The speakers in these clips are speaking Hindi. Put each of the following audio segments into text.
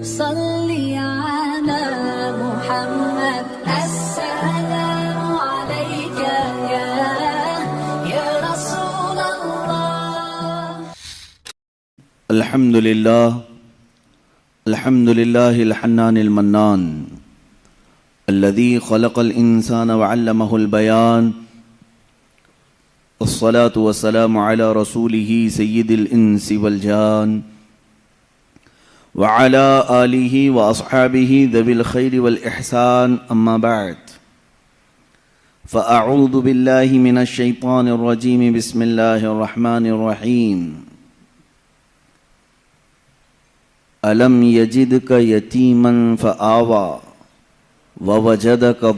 सल्ली अला मुहम्मद अस्सलामु अलैका या रसूलल्लाह। अल्हम्दुलिल्लाहिल हन्नानिल मन्नान अल्लज़ी खलक़ल इंसाना व अल्लमहुल बयान वस्सलातु वस्सलामु अला रसूलिही सय्यिदिल इंसी वल जान व अला आलिही व अस्हाबिही ज़विल खैरि वल इहसान अम्मा बअद फ़अऊज़ु बिल्लाहि मिनश शैतानिर रजीम बिस्मिल्लाहिर रहमानिर रहीम। अलम यजिदक यतीमन फ़आवा ववजदक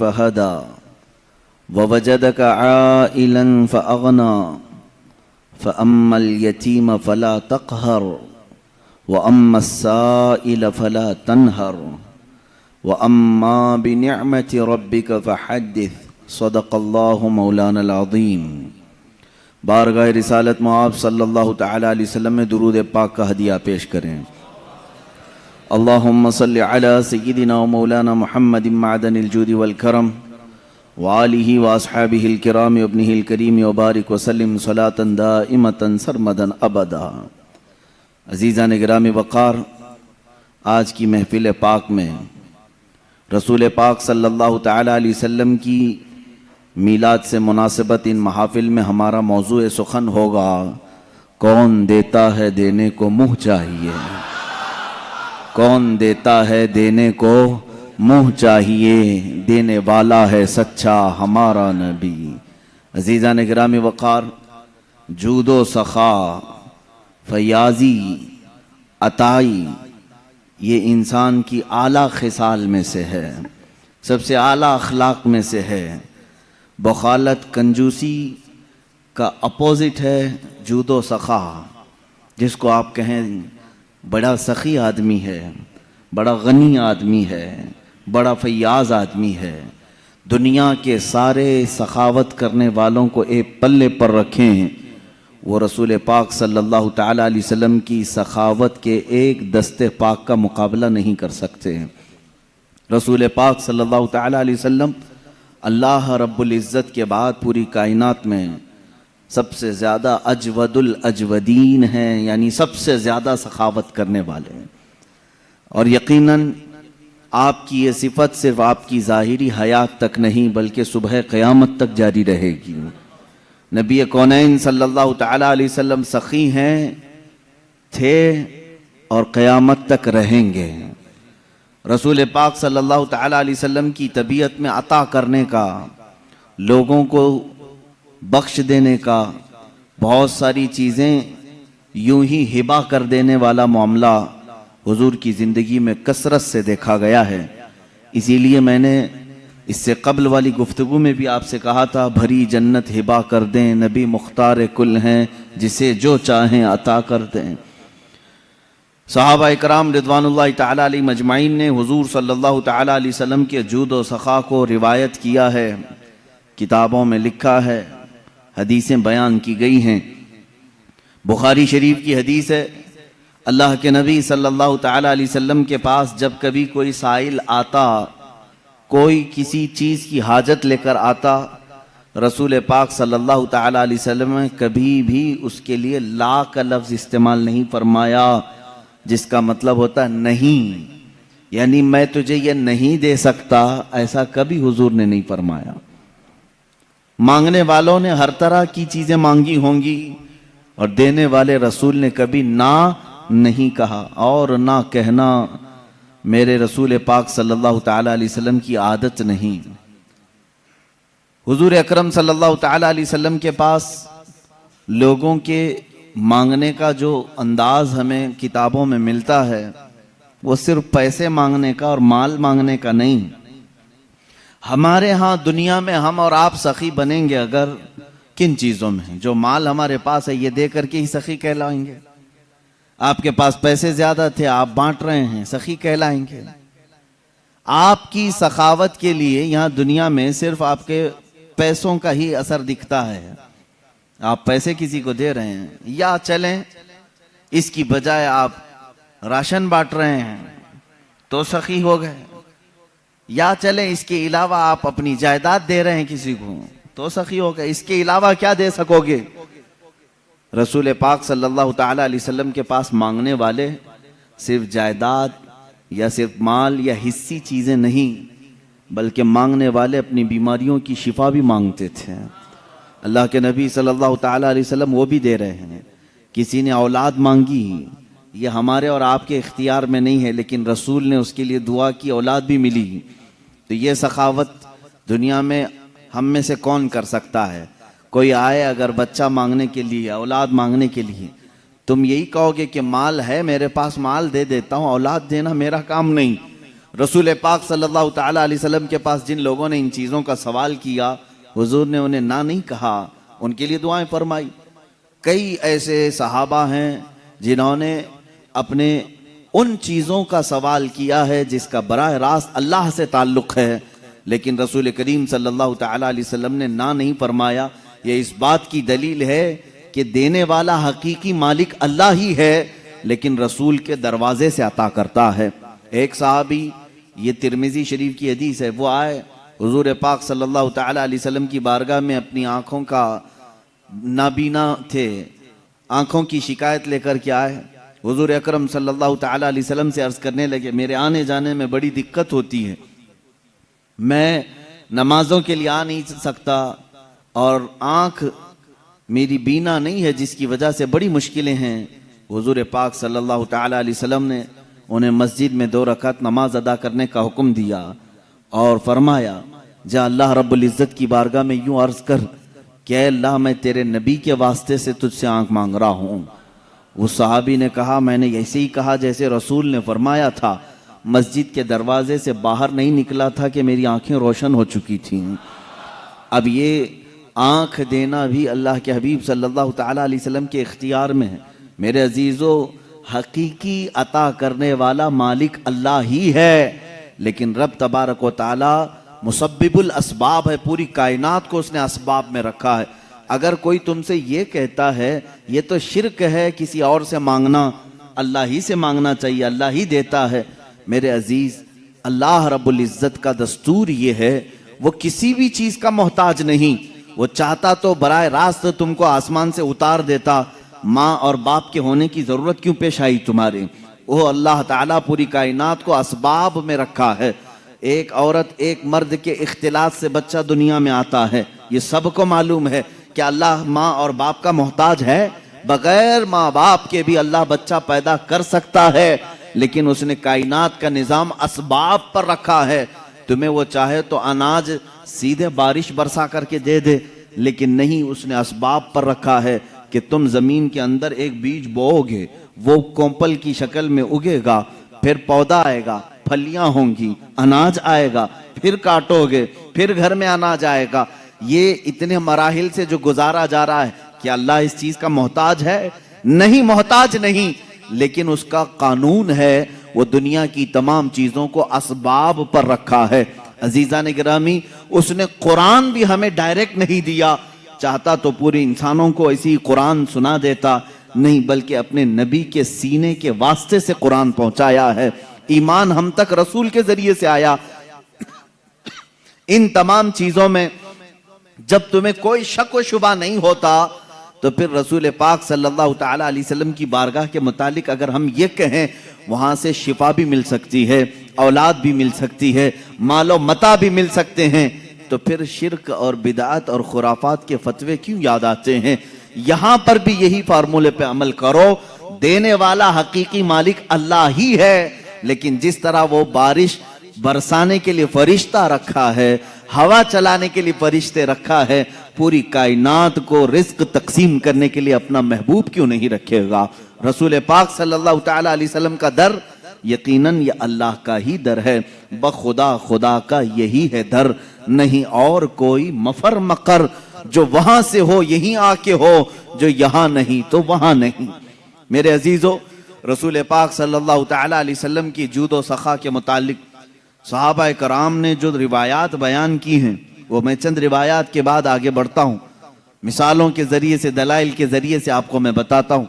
फहदा ववजदक आइलन फ़अग़ना फ़अम्मल यतीम फ़ला तक़हर वअम्मस्साइल फ़ला तन्हर वअम्मा बिनिअमति रब्बिक फ़हद्दिस सदक़ल्लाहु मौलानल अज़ीम। बारगाह रिसालत में आप सल्लल्लाहु तआला अलैहि वसल्लम में दुरूद पाक का हदिया पेश करें। अल्लाहुम्मा सल्लि अला सय्यिदिना व मौलाना मुहम्मदिन मअदनिल जूदि वल करम व आलिहि व अस्हाबिहिल किराम व इब्निहिल करीम व बारिक व सल्लिम सलातन दाइमतन सरमदन अबदा। अज़ीज़ान गिरामी वक़ार, आज की महफिल पाक में रसूल पाक सल्लल्लाहु तआला अलैहि वसल्लम की मीलाद से मुनासिबत इन महाफिल में हमारा मौजूए सुखन होगा, कौन देता है देने को मुँह चाहिए, कौन देता है देने को मुँह चाहिए, देने वाला है सच्चा हमारा नबी। अज़ीज़ान गिरामी वक़ार, जूदो सखा, फयाजी, अताई, ये इंसान की आला खिसाल में से है, सबसे आला अखलाक में से है। बखालत कंजूसी का अपोजिट है जूदो सखा, जिसको आप कहें बड़ा सखी आदमी है, बड़ा गनी आदमी है, बड़ा फयाज आदमी है। दुनिया के सारे सखावत करने वालों को एक पल्ले पर रखें, वो रसूल पाक सल्लल्लाहु तआला अलैहि वसल्लम की सखावत के एक दस्ते पाक का मुकाबला नहीं कर सकते। रसूल पाक सल्लल्लाहु तआला अलैहि वसल्लम अल्लाह रब्बुल इज़्ज़त के बाद पूरी कायनात में सबसे ज़्यादा अजवदुल अजवदीन हैं, यानी सबसे ज़्यादा सखावत करने वाले हैं। और यकीनन आपकी ये सिफत सिर्फ आपकी ज़ाहिरी हयात तक नहीं बल्कि सुबह क़यामत तक जारी रहेगी। नबी कौनैन सल्लल्लाहु तआला अलैहि वसल्लम सखी हैं, थे और क़यामत तक रहेंगे। रसूल पाक सल्लल्लाहु तआला अलैहि वसल्लम की तबीयत में अता करने का, लोगों को बख्श देने का, बहुत सारी चीज़ें यूं ही हिबा कर देने वाला मामला हुजूर की ज़िंदगी में कसरत से देखा गया है। इसीलिए मैंने इससे कब्ल वाली गुफ्तगू में भी आपसे कहा था, भरी जन्नत हिबा कर दें, नबी मुख्तार कुल हैं, जिसे जो चाहें अता कर दें। सहाबा इकराम रिदवानुल्लाहि तआला अलैहिम अजमाइन ने हुजूर सल्लल्लाहु तआला अलैहि वसल्लम के जूद व सखा को रिवायत किया है, किताबों में लिखा है, हदीसें बयान की गई हैं। बुखारी शरीफ की हदीस है, अल्लाह के नबी सल्लल्लाहु तआला अलैहि वसल्लम के पास जब कभी कोई साइल आता, कोई किसी चीज़ की हाजत लेकर आता, रसूल पाक सल्लल्लाहु तआला अलैहि वसल्लम ने कभी भी उसके लिए ला का लफ्ज़ इस्तेमाल नहीं फरमाया, जिसका मतलब होता नहीं, यानी मैं तुझे ये नहीं दे सकता, ऐसा कभी हुजूर ने नहीं फरमाया। मांगने वालों ने हर तरह की चीज़ें मांगी होंगी और देने वाले रसूल ने कभी ना नहीं कहा, और ना कहना मेरे रसूल पाक सल्लल्लाहु तआला अलैहि वसल्लम की आदत नहीं। हुजूर अकरम सल्लल्लाहु तआला अलैहि वसल्लम के पास लोगों के मांगने का जो अंदाज हमें किताबों में मिलता है, वो सिर्फ पैसे मांगने का और माल मांगने का नहीं। हमारे यहाँ दुनिया में हम और आप सखी बनेंगे अगर किन चीज़ों में? जो माल हमारे पास है ये दे करके ही सखी कहलाएंगे। आपके पास पैसे ज़्यादा थे, आप बांट रहे हैं, सखी कहलाएंगे। आपकी सखावत के लिए यहाँ दुनिया में सिर्फ आपके पैसों का ही असर दिखता है। आप पैसे किसी को दे रहे हैं, या चलें इसकी बजाय आप राशन बांट रहे हैं तो सखी हो गए, या चले इसके अलावा आप अपनी जायदाद दे रहे हैं किसी को तो सखी हो गए, इसके अलावा क्या दे सकोगे? रसूल पाक सल्लल्लाहु ताला अलैहि वसल्लम के पास मांगने वाले सिर्फ जायदाद या सिर्फ माल या हिस्सी चीजें नहीं, बल्कि मांगने वाले अपनी बीमारियों की शिफा भी मांगते थे। अल्लाह के नबी सल्लल्लाहु ताला अलैहि वसल्लम वो भी दे रहे हैं। किसी ने औलाद मांगी, ये हमारे और आपके इख्तियार में नहीं है, लेकिन रसूल ने उसके लिए दुआ की, औलाद भी मिली। तो ये सखावत दुनिया में हम में से कौन कर सकता है? कोई आए अगर बच्चा मांगने के लिए, औलाद मांगने के लिए, तुम यही कहोगे कि माल है मेरे पास, माल दे देता हूँ, औलाद देना मेरा काम नहीं। रसूल पाक सल्लल्लाहु ताला अलैहि वसल्लम के पास जिन लोगों ने इन चीज़ों का सवाल किया, हुजूर ने उन्हें ना नहीं कहा, उनके लिए दुआएं फरमाई। कई ऐसे सहाबा हैं जिन्होंने अपने उन चीज़ों का सवाल किया है जिसका बराह रास्त अल्लाह से ताल्लुक़ है, लेकिन रसूल करीम सल्लल्लाहु ताला अलैहि वसल्लम ने ना नहीं फरमाया। ये इस बात की दलील है कि देने वाला हकीकी मालिक अल्लाह ही है, लेकिन रसूल के दरवाजे से अता करता है। एक साहबी, ये तिरमिजी शरीफ की हदीस है, वो आए हुजूर पाक सल्लल्लाहु ताला अलैहि वसल्लम की बारगाह में, अपनी आँखों का नाबीना थे, आँखों की शिकायत लेकर के आए। हुजूर अकरम सल्लल्लाहु ताला अलैहि वसल्लम से अर्ज़ करने लगे, मेरे आने जाने में बड़ी दिक्कत होती है, मैं नमाजों के लिए आ नहीं सकता और आँख मेरी बीना नहीं है, जिसकी वजह से बड़ी मुश्किलें हैं। हुजूर पाक सल्लल्लाहु ताला अलैहि वसल्लम ने उन्हें मस्जिद में 2 रकात नमाज अदा करने का हुक्म दिया और फरमाया, जा अल्लाह रब्बुल इज़्ज़त की बारगाह में यूं अर्ज़ कर कि अल्लाह मैं तेरे नबी के वास्ते से तुझसे आँख मांग रहा हूँ। उस सहाबी ने कहा, मैंने ऐसे ही कहा जैसे रसूल ने फरमाया था। मस्जिद के दरवाजे से बाहर नहीं निकला था कि मेरी आंखें रोशन हो चुकी थीं। अब ये आँख देना भी अल्लाह के हबीब सल्लल्लाहु ताला अलैहि वसल्लम के इख्तियार में है। मेरे अजीज़ों, हकीकी अता करने वाला मालिक अल्लाह ही है, लेकिन रब तबारक व ताला मुसब्बिबुल असबाब है, पूरी कायनात को उसने असबाब में रखा है। अगर कोई तुमसे ये कहता है ये तो शिर्क है किसी और से मांगना, अल्लाह ही से मांगना चाहिए, अल्लाह ही देता है। मेरे अजीज़, अल्लाह रब्बुल इज़्ज़त का दस्तूर ये है, वो किसी भी चीज़ का मोहताज नहीं। वो चाहता तो बराह रास्त तुमको आसमान से उतार देता, माँ और बाप के होने की ज़रूरत क्यों पेश आई तुम्हारे? वो अल्लाह ताला पूरी कायनात को असबाब में रखा है। एक औरत एक मर्द के इख्तिलात से बच्चा दुनिया में आता है, ये सबको मालूम है कि अल्लाह माँ और बाप का मोहताज है। बगैर माँ बाप के भी अल्लाह बच्चा पैदा कर सकता है, लेकिन उसने कायनात का निज़ाम असबाब पर रखा है। तुम्हें वो चाहे तो अनाज सीधे बारिश बरसा करके दे दे, लेकिन नहीं, उसने असबाब पर रखा है कि तुम जमीन के अंदर एक बीज बोओगे, वो कोंपल की शक्ल में उगेगा, फिर पौधा आएगा, फलियां होंगी, अनाज आएगा, फिर काटोगे, फिर घर में अनाज आएगा। ये इतने मराहिल से जो गुजारा जा रहा है, क्या अल्लाह इस चीज का मोहताज है? नहीं, मोहताज नहीं, लेकिन उसका कानून है, वो दुनिया की तमाम चीजों को असबाब पर रखा है। अजीजा ने गिरामी, उसने कुरान भी हमें डायरेक्ट नहीं दिया, चाहता तो पूरे इंसानों को ऐसी कुरान सुना देता, नहीं, बल्कि अपने नबी के सीने के वास्ते से कुरान पहुंचाया है। ईमान हम तक रसूल के जरिए से आया। इन तमाम चीजों में जब तुम्हें कोई शक व शुबा नहीं होता, तो फिर रसूल पाक सल्लल्लाहु ताला अलैहि वसल्लम की बारगाह के मुतालिक अगर हम ये कहें, वहां से शिफा भी मिल सकती है, औलाद भी मिल सकती है, मालो मता भी मिल सकते हैं, तो फिर शिर्क और बिदात और खुराफात के फतवे क्यों याद आते हैं? यहां पर भी यही फार्मूले पे अमल करो। देने वाला हकीकी मालिक अल्लाह ही है, लेकिन जिस तरह वो बारिश बरसाने के लिए फरिश्ता रखा है, हवा चलाने के लिए फरिश्ते रखा है, पूरी कायनात को रिस्क तकसीम करने के लिए अपना महबूब क्यों नहीं रखेगा? रसूल पाक सल्लल्लाहु ताला अलैहि वसल्लम का दर यकीनन ये अल्लाह का ही दर है। बखुदा खुदा का यही है दर, नहीं और कोई मफर मकर जो वहां से हो यहीं आके हो, जो यहां नहीं तो वहां नहीं। मेरे अजीजों, रसूल पाक सल्लल्लाहु ताला अलैहि वसल्लम की जूदो सखा के मुतालिक सहाबा कराम ने जो रिवायात बयान की हैं, वो मैं चंद रिवायात के बाद आगे बढ़ता हूँ। मिसालों के जरिए से, दलाइल के जरिए से आपको मैं बताता हूँ।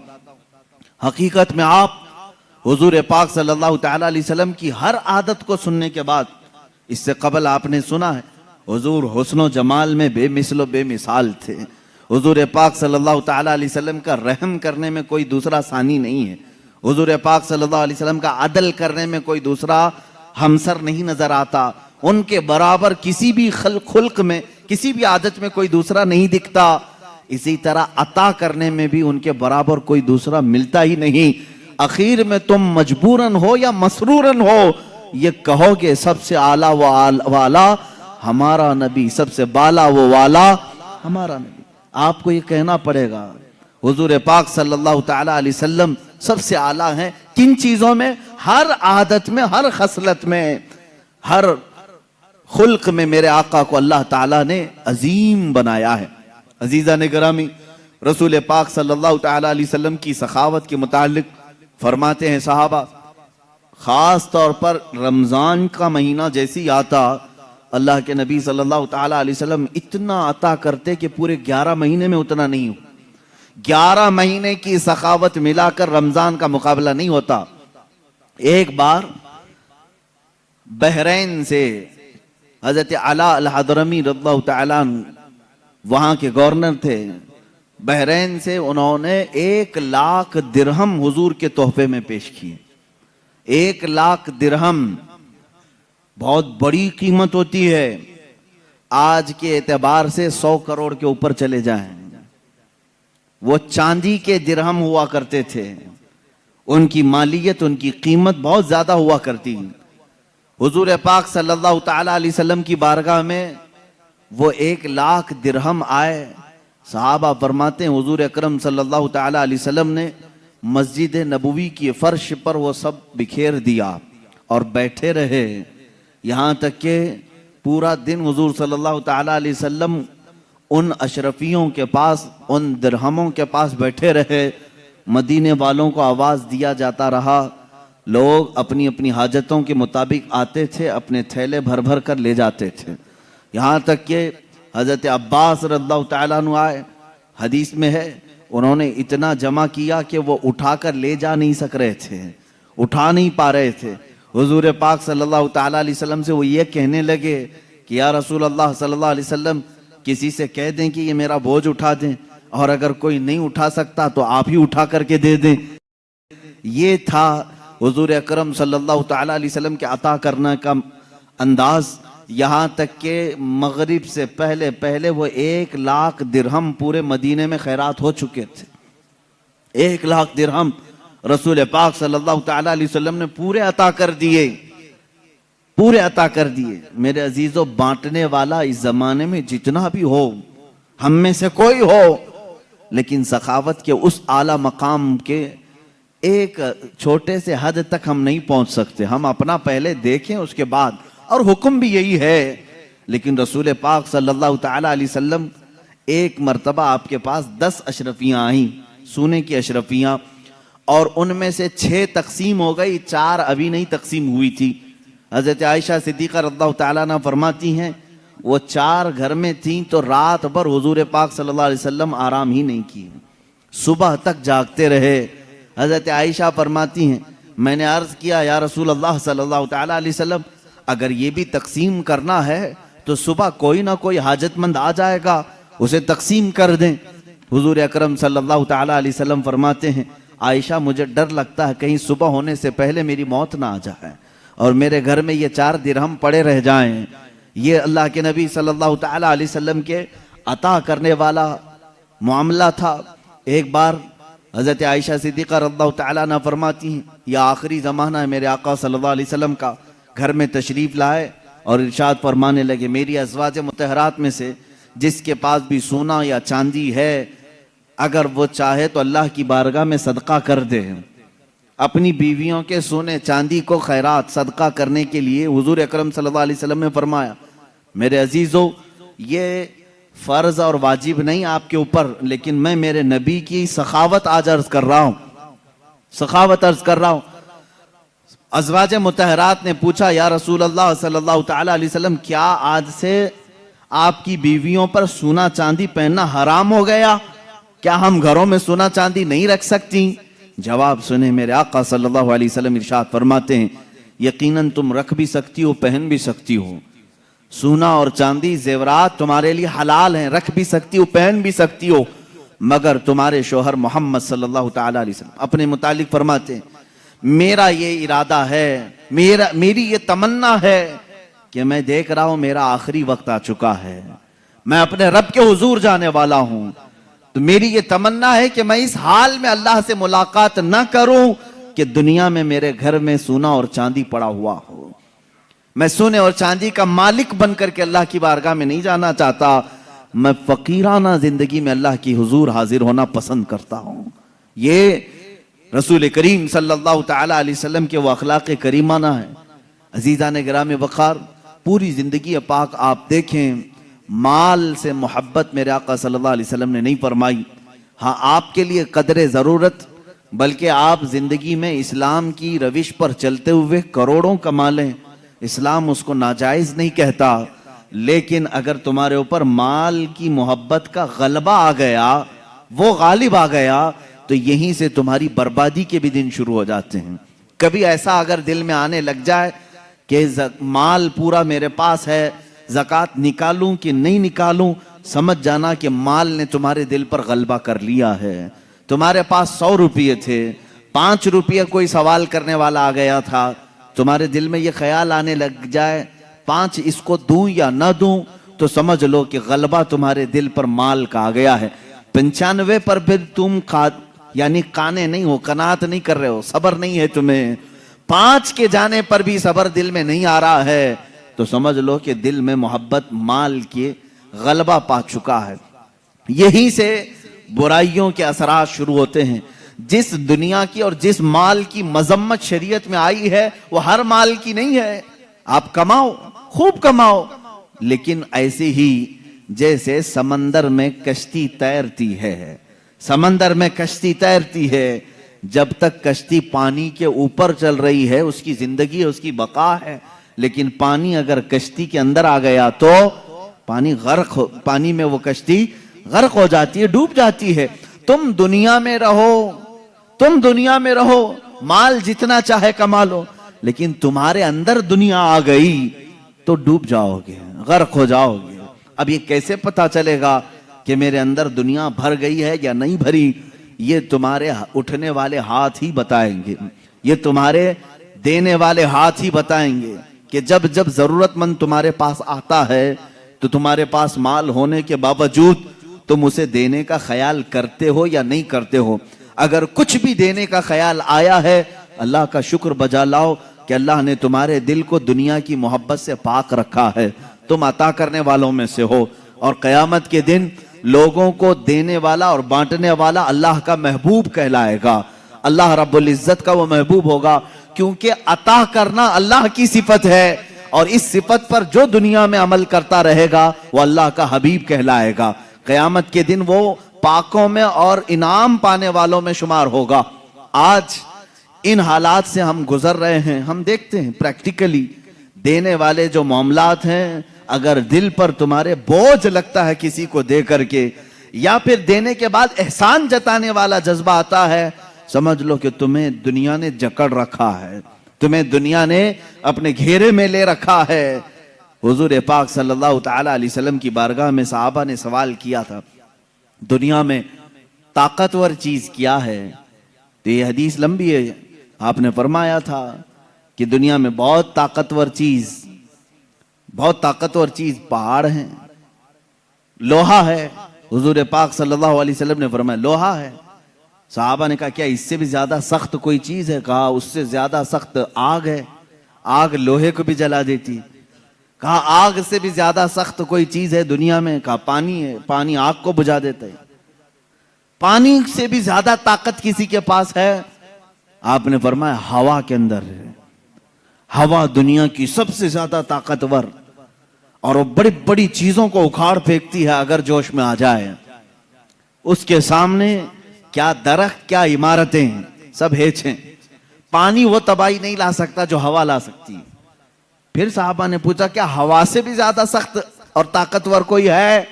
हकीकत में आप हुजूर पाक सल्लल्लाहु तआला अलैहि वसल्लम की हर आदत को सुनने के बाद, इससे कबल आपने सुना है हुजूर हुस्न जमाल में बेमिसलो बेमिसाल थे। हुजूर पाक सल्लल्लाहु तआला अलैहि वसल्लम का रहम करने में कोई दूसरा सानी नहीं है। हुजूर पाक सल्लल्लाहु अलैहि वसल्लम का अदल करने में कोई दूसरा हमसर नहीं नजर आता। उनके बराबर किसी भी खुल्क में, किसी भी आदत में कोई दूसरा नहीं दिखता। इसी तरह अता करने में भी उनके बराबर कोई दूसरा मिलता ही नहीं। आखिर में तुम मजबूरन हो या मसरूरन हो, ये कहोगे सबसे आला वो वाला हमारा नबी, सबसे बाला वो वाला हमारा नबी। आपको ये कहना पड़ेगा हुजूर पाक सल्लल्लाहु तआला अलैहि वसल्लम सबसे आला हैं। किन चीजों में? हर आदत में, हर खसलत में, हर खुल्क में मेरे आका को अल्लाह ताला ने अजीम बनाया है। अजीजा ने गिरामी, रसूल पाक सल्लल्लाहु तआला अलैहि वसल्लम की सखावत के मुतालिक फरमाते हैं सहाबा, खास तौर पर रमजान का महीना जैसी आता, अल्लाह के नबी सल्लल्लाहु तआला अलैहि वसल्लम इतना अता करते कि पूरे 11 महीने में उतना नहीं हो। 11 महीने की सखावत मिलाकर रमजान का मुकाबला नहीं होता। एक बार बहरैन से हजरत अला अल हदरमी रज़ियल्लाहु तआला अन्हु वहां के गवर्नर थे। बहरैन से उन्होंने 1 लाख दिरहम हुजूर के तोहफे में पेश किए। 1 लाख दिरहम बहुत बड़ी कीमत होती है। आज के एतबार से 100 करोड़ के ऊपर चले जाएं। वो चांदी के दिरहम हुआ करते थे। उनकी मालियत, उनकी कीमत बहुत ज्यादा हुआ करती। हुजूर पाक सल्लल्लाहु तआला अलैहि वसल्लम की बारगाह में वो 1 लाख दिरहम आए। सहाबा फरमाते हैं हुजूर अकरम सल्लल्लाहु तआला अलैहि वसल्लम ने मस्जिद नबवी की फर्श पर वो सब बिखेर दिया और बैठे रहे। यहाँ तक के पूरा दिन हुजूर सल्लल्लाहु तआला अलैहि वसल्लम उन अशरफियों के पास, उन दिरहमों के पास बैठे रहे। मदीने वालों को आवाज दिया जाता रहा। लोग अपनी अपनी हाजतों के मुताबिक आते थे, अपने थैले भर भर कर ले जाते थे। यहाँ तक कि हजरत अब्बास रज़ियल्लाहु तआला अन्हु आए। हदीस में है उन्होंने इतना जमा किया कि वो उठाकर ले जा नहीं सक रहे थे, उठा नहीं पा रहे थे। हुजूर पाक सल्लल्लाहु तआला अलैहि वसल्लम से वो ये कहने लगे कि या रसूल अल्लाह सल्लल्लाहु अलैहि वसल्लम, किसी से कह दें कि ये मेरा बोझ उठा दें, और अगर कोई नहीं उठा सकता तो आप ही उठा करके दे दें। ये था हुजूर अकरम सल्लल्लाहु तआला अलैहि वसल्लम के अता करने का अंदाज। यहाँ तक के मगरिब से पहले पहले वो 1 लाख दिरहम पूरे मदीने में खैरात हो चुके थे। 1 लाख दिरहम रसूल पाक सल्लल्लाहु तआला अलैहि वसल्लम ने पूरे अता कर दिए, पूरे अता कर दिए। मेरे अजीजों, बांटने वाला इस जमाने में जितना भी हो, हम में से कोई हो, लेकिन सखावत के उस आला मकाम के एक छोटे से हद तक हम नहीं पहुंच सकते। हम अपना पहले देखें उसके बाद, और हुक्म भी यही है। लेकिन रसूल पाक सल्लल्लाहु तआला अलैहि वसल्लम एक मर्तबा आपके पास 10 अशरफियां आई, सोने की अशरफियां, और उनमें से 6 तकसीम हो गई, 4 अभी नहीं तकसीम हुई थी। हजरत आयशा सिद्दीक़ा रज़ियल्लाहु तआला अन्हा फरमाती हैं वो 4 घर में थीं तो रात भर हुजूर पाक सल्लल्लाहु अलैहि वसल्लम आराम ही नहीं किए, सुबह तक जागते रहे। हजरत आयशा फरमाती हैं मैंने अर्ज किया या रसूल अल्लाह सल्लल्लाहु तआला अलैहि वसल्लम, अगर ये भी तकसीम करना है तो सुबह कोई ना कोई हाजतमंद आ जाएगा, उसे तकसीम कर दें। हुजूर अकरम सल्लल्लाहु तआला अलैहि वसल्लम फरमाते हैं आयशा, मुझे डर लगता है कहीं सुबह होने से पहले मेरी मौत ना आ जाए और मेरे घर में ये 4 दिरहम पड़े रह जाएं। ये अल्लाह के नबी सल्लल्लाहु तआला अलैहि वसल्लम के अता करने वाला मामला था। एक बार हजरत आयशा सिद्दीक़ा रज़ियल्लाहु तआला अन्हा फरमाती हैं यह आखिरी ज़माना है मेरे आका सल्लल्लाहु अलैहि वसल्लम का। घर में तशरीफ़ लाए और इरशाद फरमाने लगे मेरी अज़वाज मुतहरात में से जिसके पास भी सोना या चांदी है, अगर वो चाहे तो अल्लाह की बारगाह में सदका कर दे। अपनी बीवियों के सोने चांदी को खैरात सदका करने के लिए हुजूर अकरम सल्लल्लाहु अलैहि वसल्लम ने फरमाया मेरे अजीज़ों, ये फ़र्ज और वाजिब नहीं आपके ऊपर, लेकिन मैं मेरे नबी की सखावत आज अर्ज कर रहा हूँ, सखावत अर्ज कर रहा हूँ। अज़वाज मुतहरात ने पूछा या रसूल अल्लाह सल्लल्लाहु तआला अलैहि वसल्लम, क्या आज से आपकी बीवियों पर सोना चांदी पहनना हराम हो गया? क्या हम घरों में सोना चांदी नहीं रख सकती? जवाब सुने, मेरे आका सल्लल्लाहु अलैहि वसल्लम इरशाद फरमाते हैं, यकीनन तुम रख भी सकती हो, पहन भी सकती हो। सोना और चांदी जेवरात तुम्हारे लिए हलाल हैं, रख भी सकती हो, पहन भी सकती हो, मगर तुम्हारे शोहर मोहम्मद सल्लल्लाहु ताला अलैहि वसल्लम अपने मुतालिक फरमाते हैं, मेरा ये इरादा है, मेरी ये तमन्ना है कि मैं देख रहा हूं मेरा आखिरी वक्त आ चुका है, मैं अपने रब के हुजूर जाने वाला हूं, तो मेरी ये तमन्ना है कि मैं इस हाल में अल्लाह से मुलाकात न करूं कि दुनिया में मेरे घर में सोना और चांदी पड़ा हुआ हो। मैं सोने और चांदी का मालिक बनकर के अल्लाह की बारगाह में नहीं जाना चाहता, मैं फकीराना जिंदगी में अल्लाह की हुजूर हाजिर होना पसंद करता हूं। ये रसूल करीम सल्लल्लाहु ताला अलैहि वसल्लम के वो अखलाक करीमाना है। अजीज़ान गिराम वक़ार, पूरी जिंदगी पाक आप देखें, माल से मोहब्बत मेरे आका सल्लल्लाहु अलैहि वसल्लम ने नहीं फरमाई। हाँ, आपके लिए कदरे ज़रूरत, बल्कि आप जिंदगी में इस्लाम की रविश पर चलते हुए करोड़ों कमा लें, इस्लाम उसको नाजायज़ नहीं कहता, लेकिन अगर तुम्हारे ऊपर माल की मोहब्बत का गलबा आ गया, वो गालिब आ गया, तो यहीं से तुम्हारी बर्बादी के भी दिन शुरू हो जाते हैं। कभी ऐसा अगर दिल में आने लग जाए कि माल पूरा मेरे पास है, ज़कात निकालूं कि नहीं निकालूं, समझ जाना कि माल ने तुम्हारे दिल पर गलबा कर लिया है। तुम्हारे पास 100 रुपये थे, 5 रुपये कोई सवाल करने वाला आ गया था, तुम्हारे दिल में ये ख्याल आने लग जाए 5 इसको दूं या ना दूं, तो समझ लो कि गलबा तुम्हारे दिल पर माल का आ गया है। 95 पर फिर तुम यानी काने नहीं हो, कनात नहीं कर रहे हो, सबर नहीं है तुम्हें, 5 के जाने पर भी सबर दिल में नहीं आ रहा है, तो समझ लो कि दिल में मोहब्बत माल के गलबा पा चुका है। यहीं से बुराइयों के असरात शुरू होते हैं। जिस दुनिया की और जिस माल की मजम्मत शरीयत में आई है, वो हर माल की नहीं है। आप कमाओ, खूब कमाओ, लेकिन ऐसे ही जैसे समंदर में कश्ती तैरती है, समंदर में कश्ती तैरती है, जब तक कश्ती पानी के ऊपर चल रही है उसकी जिंदगी है, उसकी बका है, लेकिन पानी अगर कश्ती के अंदर आ गया तो पानी में वो कश्ती गर्क हो जाती है, डूब जाती है। तुम दुनिया में रहो, तुम दुनिया में रहो, माल जितना चाहे कमा लो, लेकिन तुम्हारे अंदर दुनिया आ गई तो डूब जाओगे, गर्क हो जाओगे। अब ये कैसे पता चलेगा कि मेरे अंदर दुनिया भर गई है या नहीं भरी? ये तुम्हारे उठने वाले हाथ ही बताएंगे, ये तुम्हारे देने वाले हाथ ही बताएंगे कि जब जब जरूरतमंद तुम्हारे पास आता है तो तुम्हारे पास माल होने के बावजूद तुम उसे देने का ख्याल करते हो या नहीं करते हो। अगर कुछ भी देने का ख्याल आया है, अल्लाह का शुक्र बजा लाओ कि अल्लाह ने तुम्हारे दिल को दुनिया की मोहब्बत से पाक रखा है, तुम अता करने वालों में से हो। और क़यामत के दिन लोगों को देने वाला और बांटने वाला अल्लाह का महबूब कहलाएगा, अल्लाह रब्बुल इज्जत का वो महबूब होगा, क्योंकि अता करना अल्लाह की सिफत है और इस सिफत पर जो दुनिया में अमल करता रहेगा वो अल्लाह का हबीब कहलाएगा। क़यामत के दिन वो पाकों में और इनाम पाने वालों में शुमार होगा। आज इन हालात से हम गुजर रहे हैं, हम देखते हैं प्रैक्टिकली देने वाले जो मामलात हैं, अगर दिल पर तुम्हारे बोझ लगता है किसी को दे करके, या फिर देने के बाद एहसान जताने वाला जज्बा आता है, समझ लो कि तुम्हें दुनिया ने जकड़ रखा है, तुम्हें दुनिया ने अपने घेरे में ले रखा है। हुजूर पाक सल्लल्लाहु ताला अलैहि वसल्लम की बारगाह में सहाबा ने सवाल किया था, दुनिया में ताकतवर चीज क्या है? तो ये हदीस लंबी है। आपने फरमाया था कि दुनिया में बहुत ताकतवर चीज पहाड़ है, लोहा है। हुजूर पाक सल्लल्लाहु अलैहि वसल्लम ने फरमाया लोहा है। सहाबा ने कहा क्या इससे भी ज्यादा सख्त कोई चीज है? कहा उससे ज्यादा सख्त आग है, आग लोहे को भी जला देती। कहा आग से भी ज्यादा सख्त कोई चीज है दुनिया में? कहा पानी है, पानी आग को बुझा देता है। पानी से भी ज्यादा ताकत किसी के पास है? आपने फरमाया हवा के अंदर है। हवा दुनिया की सबसे ज्यादा ताकतवर, और वो बड़ी बड़ी चीजों को उखाड़ फेंकती है अगर जोश में आ जाए। उसके सामने क्या दरख्त, क्या इमारतें, सब हेच हैं। पानी वो तबाही नहीं ला सकता जो हवा ला सकती है। फिर साहबा ने पूछा क्या हवा से भी ज्यादा सख्त और ताकतवर कोई है?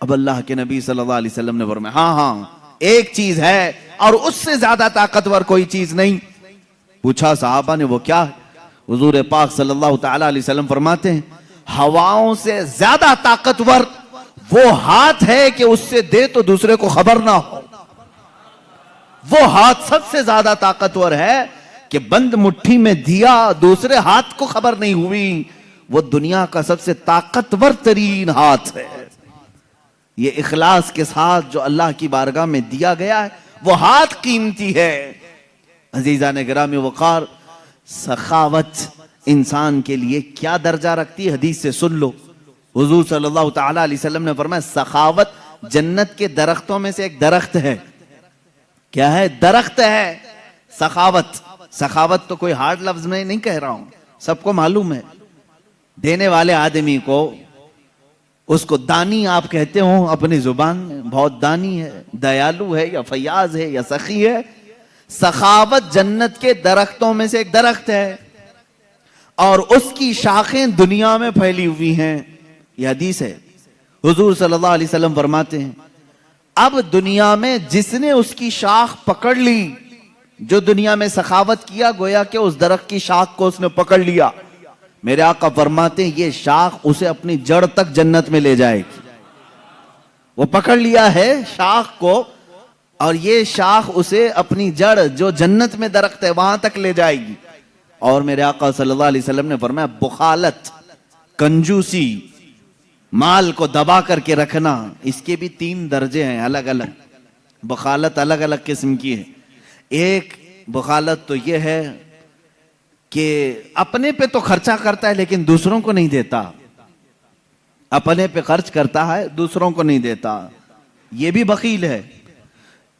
अब अल्लाह के नबी सल्लल्लाहु अलैहि वसल्लम ने फरमाया हाँ, एक चीज है, और उससे ज्यादा ताकतवर कोई चीज नहीं। पूछा साहबा ने वो क्या है? हुजूर पाक सल्लल्लाहु तआला अलैहि वसल्लम फरमाते हैं हवाओं से ज्यादा ताकतवर वो हाथ है कि उससे दे तो दूसरे को खबर ना हो। वो हाथ सबसे ज्यादा ताकतवर है कि बंद मुट्ठी में दिया दूसरे हाथ को खबर नहीं हुई। वो दुनिया का सबसे ताकतवर तरीन हाथ है। ये इखलास के साथ जो अल्लाह की बारगाह में दिया गया है वो हाथ कीमती है। अजीजा ने गिरामी वकार, सखावत इंसान के लिए क्या दर्जा रखती है हदीस से सुन लो। हुजूर सल्लल्लाहु तआला अलैहि वसल्लम ने फरमाया सखावत जन्नत के दरख्तों में से एक दरख्त है। क्या है? दरख्त है सखावत। सखावत तो कोई हार्ड लफ्ज में नहीं कह रहा हूं, सबको मालूम है। देने वाले आदमी को उसको दानी आप कहते हो अपनी जुबान में, बहुत दानी है, दयालु है या फयाज है या सखी है। सखावत जन्नत के दरख्तों में से एक दरख्त है और उसकी शाखें दुनिया में फैली हुई हैं। यह हदीस है। हुजूर सल्लल्लाहु अलैहि वसल्लम फरमाते हैं अब दुनिया में जिसने उसकी शाख पकड़ ली, जो दुनिया में सखावत किया, गोया कि उस दरख्त की शाख को उसने पकड़ लिया। मेरे आका फरमाते हैं ये शाख उसे अपनी जड़ तक जन्नत में ले जाएगी। वो पकड़ लिया है शाख को और ये शाख उसे अपनी जड़ जो जन्नत में दरख्त है वहां तक ले जाएगी। और मेरे आका सल्लल्लाहु अलैहि वसल्लम ने फरमाया बुखालत, कंजूसी, माल को दबा करके रखना, इसके भी 3 दर्जे हैं अलग अलग। बुखालत अलग अलग किस्म की है। एक बुखालत तो यह है कि अपने पे तो खर्चा करता है लेकिन दूसरों को नहीं देता। अपने पे खर्च करता है दूसरों को नहीं देता, यह भी बखील है।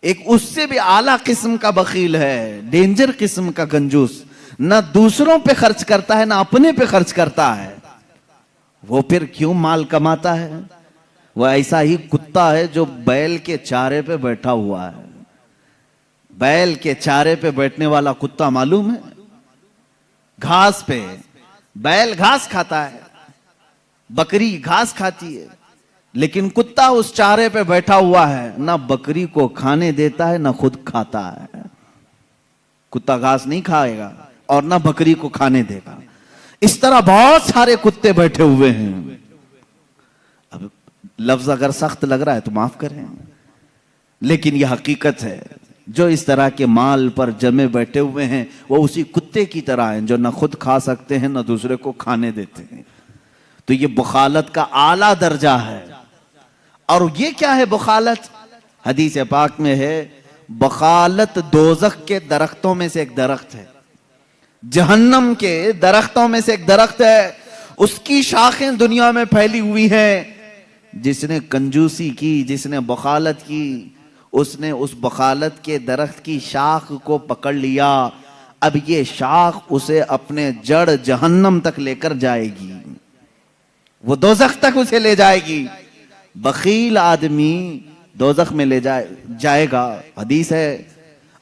एक उससे भी आला किस्म का बखील है, डेंजर किस्म का कंजूस, ना दूसरों पे खर्च करता है ना अपने पे खर्च करता है। वो फिर क्यों माल कमाता है? वो ऐसा ही कुत्ता है जो बैल के चारे पे बैठा हुआ है। बैल के चारे पे बैठने वाला कुत्ता मालूम है? घास पे। बैल घास खाता है, बकरी घास खाती है, लेकिन कुत्ता उस चारे पे बैठा हुआ है, ना बकरी को खाने देता है ना खुद खाता है। कुत्ता घास नहीं खाएगा और ना बकरी को खाने देगा। इस तरह बहुत सारे कुत्ते बैठे हुए हैं। अब लफ्ज अगर सख्त लग रहा है तो माफ करें, लेकिन यह हकीकत है। जो इस तरह के माल पर जमे बैठे हुए हैं वो उसी कुत्ते की तरह हैं जो ना खुद खा सकते हैं ना दूसरे को खाने देते हैं। तो ये बुखालत का आला दर्जा है। और ये क्या है बुखालत? हदीस पाक में है बुखालत दोज़ख के दरख्तों में से एक दरख्त है, जहन्नम के दरख्तों में से एक दरख्त है। उसकी शाखें दुनिया में फैली हुई हैं। जिसने कंजूसी की, जिसने बुखालत की, उसने उस बुखालत के दरख्त की शाख को पकड़ लिया। अब ये शाख उसे अपने जड़ जहन्नम तक लेकर जाएगी, वो दोज़ख तक उसे ले जाएगी। बखील आदमी दोज़ख में ले जाएगा। हदीस है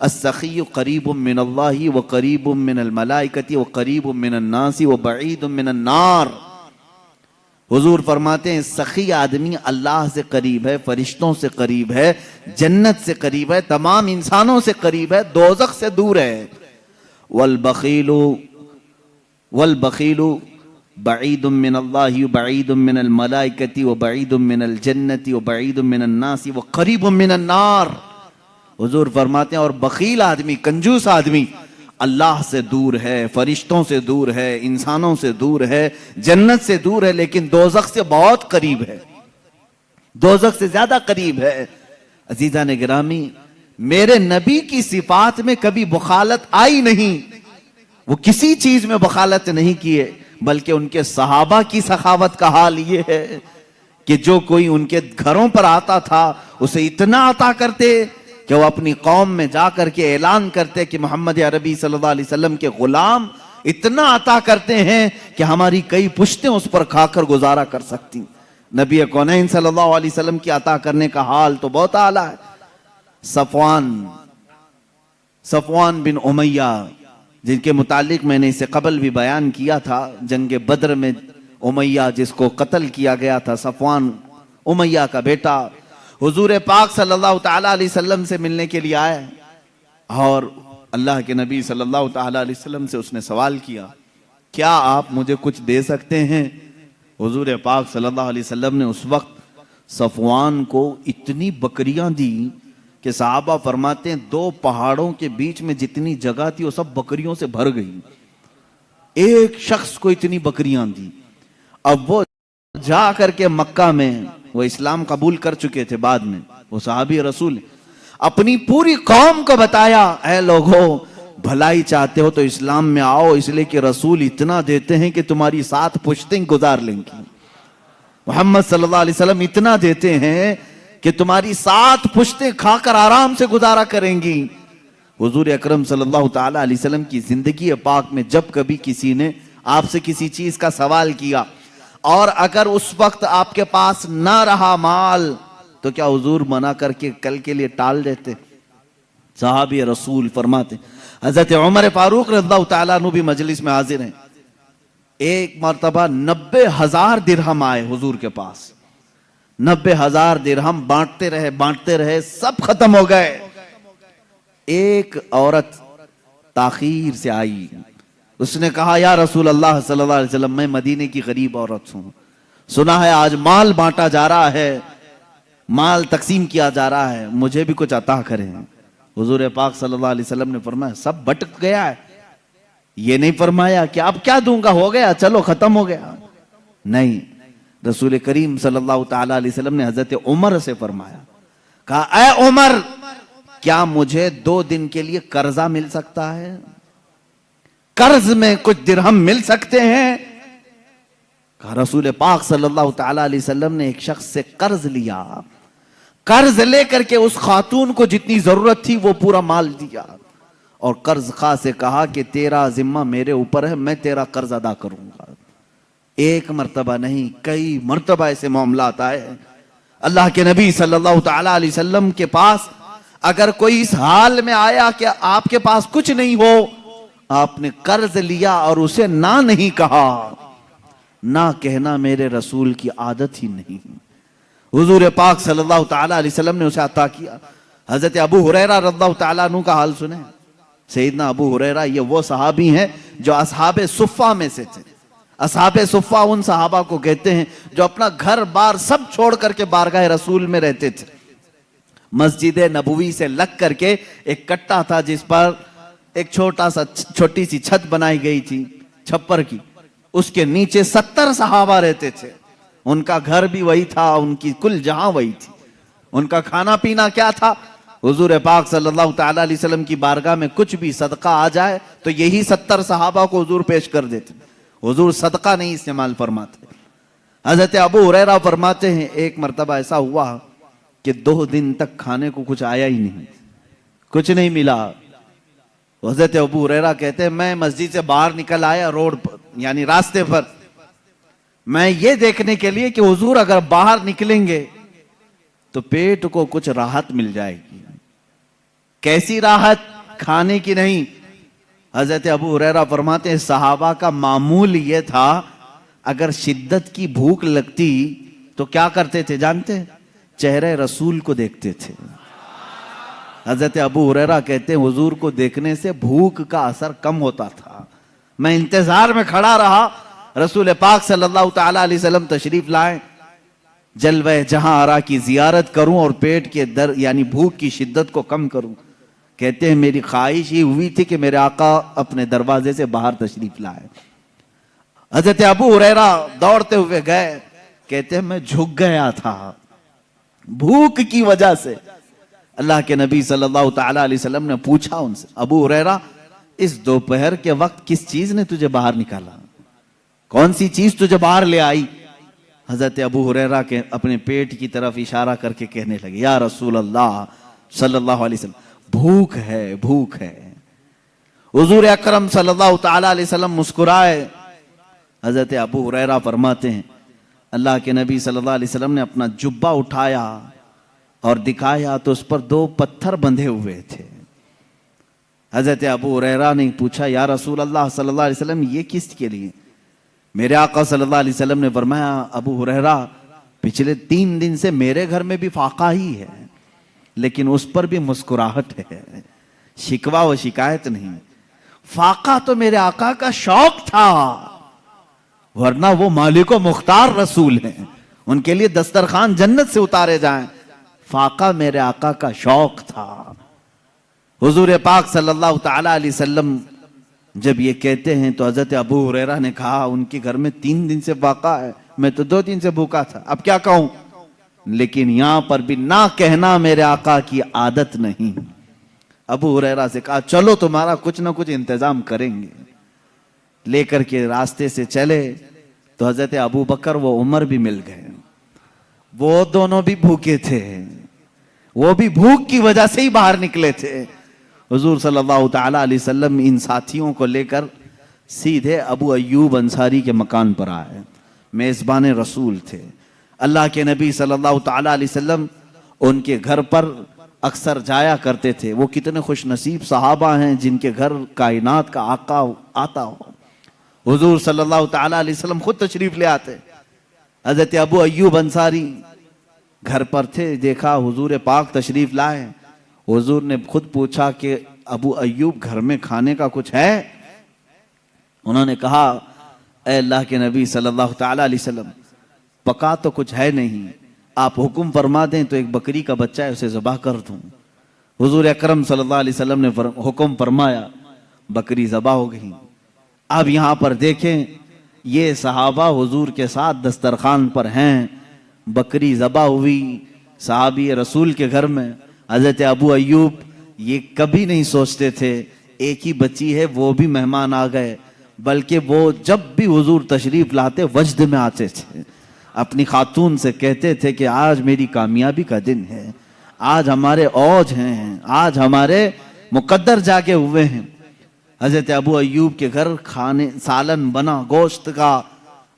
अस्सखी करीब मिनल्लाहि व करीब मिनल मलाइकति व करीब मिनन नासी व बईद मिनन नार। हुजूर फरमाते हैं सखी आदमी अल्लाह से करीब है, फरिश्तों से करीब है, जन्नत से करीब है, तमाम इंसानों से करीब है, दोज़ख से दूर है। वल बखीलु बईदुम मिनल्लाहि व बईदुम मिनल मलाइकति व बईदुम मिनल जन्नति व बईदुम मिनन नासी व करीबुम मिनन नार। हुजूर फरमाते हैं और बखील आदमी, कंजूस आदमी अल्लाह से दूर है, फरिश्तों से दूर है, इंसानों से दूर है, जन्नत से दूर है, लेकिन दोज़ख से बहुत करीब है, दोज़ख से ज्यादा करीब है। अजीजा ने गिरामी, मेरे नबी की सिफात में कभी बुखालत आई नहीं। वो किसी चीज में बुखालत नहीं किए, बल्कि उनके सहाबा की सखावत का हाल ये है कि जो कोई उनके घरों पर आता था उसे इतना अता करते कि वो अपनी कौम में जाकर के ऐलान करते कि मोहम्मद अरबी सल्लल्लाहु अलैहि वसल्लम के गुलाम इतना अता करते हैं कि हमारी कई पुश्तें उस पर खाकर गुजारा कर सकती। नबी कौनैन सल्लल्लाहु अलैहि वसल्लम की अता करने का हाल तो बहुत आला है। सफवान बिन उमैया, जिनके मुतालिक मैंने इसे कबल भी बयान किया था, जंग बद्र में उमैया जिसको कत्ल किया गया था, सफवान उमैया का बेटा हुजूर पाक सल्लल्लाहु तआला अलैहि वसल्लम से मिलने के लिए आया। और अल्लाह के नबी सल्लल्लाहु ताला अलैहि वसल्लम से उसने सवाल किया, क्या आप मुझे कुछ दे सकते हैं? हुजूर पाक सल्लल्लाहु अलैहि वसल्लम ने उस वक्त सफवान को इतनी बकरियां दी कि साहबा फरमाते हैं 2 पहाड़ों के बीच में जितनी जगह थी वो सब बकरियों से भर गई। एक शख्स को इतनी बकरियां दी। अब वो जा करके मक्का में, वो इस्लाम कबूल कर चुके थे बाद में, वो सहाबी रसूल, अपनी पूरी कौम को बताया, ऐ लोगों, भलाई चाहते हो तो इस्लाम में आओ, इसलिए कि रसूल इतना देते हैं कि तुम्हारी 7 पुश्तें गुजार लेंगी। मोहम्मद सल्लल्लाहु अलैहि वसल्लम इतना देते हैं कि तुम्हारी 7 पुश्तें खाकर आराम से गुजारा करेंगी। हुजूर अकरम सल्लल्लाहु ताला अलैहि वसल्लम की जिंदगी पाक में जब कभी किसी ने आपसे किसी चीज का सवाल किया और अगर उस वक्त आपके पास ना रहा माल, तो क्या हुजूर मना करके कल के लिए टाल देते? साहबी रसूल फरमाते, हजरत उमर फारूक रज़ियल्लाहु ताला अन्हु भी मजलिस में हाजिर हैं। एक मर्तबा 90,000 दिरहम आए हुजूर के पास। 90,000 दिरहम बांटते रहे, सब खत्म हो गए। एक औरत ताखीर से आई, उसने कहा, या रसूल अल्लाह सल्लल्लाहु अलैहि वसल्लम, मैं मदीने की गरीब औरत हूं, सुना है आज माल बांटा जा रहा है, माल तकसीम किया जा रहा है, मुझे भी कुछ अता करें। हुजूर पाक सल्लल्लाहु अलैहि वसल्लम ने फरमाया, सब बट गया है, ये नहीं फरमाया कि अब क्या दूंगा, हो गया, चलो खत्म हो गया। नहीं, रसूल करीम सल्लल्लाहु ताला अलैहि वसल्लम ने हजरत उमर से फरमाया, कहा, ऐ उमर, क्या मुझे 2 दिन के लिए कर्जा मिल सकता है? कर्ज में कुछ दिरहम मिल सकते हैं? कहा, रसूल पाक सल्लल्लाहु ताला अलैहि वसल्लम ने एक शख्स से कर्ज लिया, कर्ज लेकर के उस खातून को जितनी जरूरत थी वो पूरा माल दिया और कर्ज खा से कहा कि तेरा जिम्मा मेरे ऊपर है, मैं तेरा कर्ज अदा करूंगा। एक मर्तबा नहीं, कई मर्तबा ऐसे मामला आता है। अल्लाह के नबी सल्लल्लाहु ताला अलैहि वसल्लम के पास अगर कोई इस हाल में आया कि आपके पास कुछ नहीं हो, आपने कर्ज लिया और उसे ना नहीं कहा, ना कहना मेरे रसूल की आदत ही नहीं। हुजूर पाक सल्लल्लाहु ताला अलैहि वसल्लम ने उसे अता किया। हजरत अबू हुरैरा रज़ियल्लाहु ताला अन्हु का हाल सुने। सैयदना अबू हुरैरा ये वो सहाबी हैं जो असहाबे सुफ़्फ़ा में से थे। असहाबे सुफ़्फ़ा उन सहाबा को कहते हैं जो अपना घर बार सब छोड़ करके बारगाह रसूल में रहते थे। मस्जिद नबवी से लग करके एक कट्टा था जिस पर एक छोटी सी छत बनाई गई थी छप्पर की, उसके नीचे 70 सहाबा रहते थे। उनका घर भी वही था, उनकी कुल जहां वही थी। उनका खाना पीना क्या था? हुजूर पाक सल्लल्लाहु ताला अलैहि वसल्लम की बारगाह में कुछ भी सदका आ जाए तो यही 70 सहाबा को हुजूर पेश कर देते। हुजूर सदका नहीं इस्तेमाल फरमाते। हजरत अबू हुरैरा फरमाते हैं, एक मर्तबा ऐसा हुआ कि 2 दिन तक खाने को कुछ आया ही नहीं, कुछ नहीं मिला। हजरत अबू हुरैरा कहते हैं, मैं मस्जिद से बाहर निकल आया रोड पर, यानी रास्ते पर, मैं ये देखने के लिए कि हुजूर अगर बाहर निकलेंगे तो पेट को कुछ राहत मिल जाएगी। कैसी राहत? खाने की नहीं। हजरत अबू हुरैरा फरमाते हैं, सहाबा का मामूल ये था, अगर शिद्दत की भूख लगती तो क्या करते थे जानते? चेहरे रसूल को देखते थे। हजरत अबू हुरैरा कहते हैं, हुजूर को देखने से भूख का असर कम होता था। मैं इंतजार में खड़ा रहा, रसूल पाक सल्लल्लाहु ताला अलैहि वसल्लम तशरीफ लाए, जलवे जहां आरा की जियारत करूं और पेट के दर्द यानी भूख की शिद्दत को कम करूं। कहते हैं, मेरी ख्वाहिश ही हुई थी कि मेरे आका अपने दरवाजे से बाहर तशरीफ लाए। हजरत अबू हुरैरा दौड़ते हुए गए, कहते हैं, मैं झुक गया था भूख की वजह से। अल्लाह के नबी सल्लल्लाहु ताला अलैहि वसल्लम ने पूछा उनसे, अबू हुरैरा, इस दोपहर के वक्त किस चीज ने तुझे बाहर निकाला? कौन सी चीज तुझे बाहर ले आई? हजरत अबू हुरैरा के अपने पेट की तरफ इशारा करके कहने लगे, या रसूल अल्लाह सल्लल्लाहु अलैहि वसल्लम, भूख है, भूख है। हुजूर अकरम सल्लल्लाहु ताला अलैहि वसल्लम मुस्कुराए। हजरत अबू हुरैरा फरमाते हैं, अल्लाह के नबी सल्लल्लाहु अलैहि वसल्लम ने अपना जुब्बा उठाया और दिखाया तो उस पर 2 पत्थर बंधे हुए थे। हजरत अबू हुरैरा ने पूछा, या रसूल अल्लाह सल्लल्लाहु अलैहि वसल्लम, ये किसके लिए? मेरे आका सल्लल्लाहु अलैहि वसल्लम ने फरमाया, अबू हुरैरा, पिछले 3 दिन से मेरे घर में भी फाका ही है, लेकिन उस पर भी मुस्कुराहट है। शिकवा व शिकायत नहीं। फाका तो मेरे आका का शौक था, वरना वो मालिको मुख्तार रसूल हैं, उनके लिए दस्तरखान जन्नत से उतारे जाएं। फाका मेरे आका का शौक था। हुजूर पाक सल्लल्लाहु ताला अलैहि वसल्लम जब ये कहते हैं तो हजरत अबू हुरैरा ने कहा उनके घर में 3 दिन से फाका है, मैं तो 2 दिन से भूखा था, अब क्या कहूं। लेकिन यहां पर भी ना कहना मेरे आका की आदत नहीं। अबू हुरैरा से कहा चलो तुम्हारा कुछ ना कुछ इंतजाम करेंगे। लेकर के रास्ते से चले तो हजरत अबू बकर व उमर भी मिल गए। वो दोनों भी भूखे थे, वो भी भूख की वजह से ही बाहर निकले थे। हुजूर सल्लल्लाहु ताला अलैहि वसल्लम इन साथियों को लेकर सीधे अबू अय्यूब अंसारी के मकान पर आए। मेजबान रसूल थे। अल्लाह के नबी सल्लल्लाहु ताला अलैहि वसल्लम उनके घर पर अक्सर जाया करते थे। वो कितने खुश नसीब सहाबा हैं जिनके घर कायनात का आका आता हो। हुजूर सल्लल्लाहु ताला अलैहि वसल्लम खुद तशरीफ ले आते। हजरत अबू अय्यूब अंसारी घर पर थे, देखा हुजूर पाक तशरीफ लाए। हुजूर ने खुद पूछा कि अबू अय्यूब घर में खाने का कुछ है? उन्होंने कहा ए अल्लाह के नबी सल्लल्लाहु ताला अलैहि वसल्लम, पका तो कुछ है नहीं, आप हुक्म फरमा दें तो एक बकरी का बच्चा है उसे ज़बाह कर दूं। हुजूर अकरम सल्लल्लाहु अलैहि वसल्लम ने हुक्म फरमाया, बकरी ज़बाह हो गई। अब यहाँ पर देखें, ये सहाबा हुजूर के साथ दस्तरखान पर हैं, बकरी ज़बाह हुई सहाबी रसूल के घर में। हजरत अबू अय्यूब ये कभी नहीं सोचते थे एक ही बच्ची है, वो भी मेहमान आ गए, बल्कि वो जब भी हुजूर तशरीफ लाते वजद में आते थे। अपनी खातून से कहते थे कि आज मेरी कामयाबी का दिन है, आज हमारे औज हैं, आज हमारे मुकद्दर जाके हुए हैं। हजरत अबू अय्यूब के घर खाने सालन बना गोश्त का।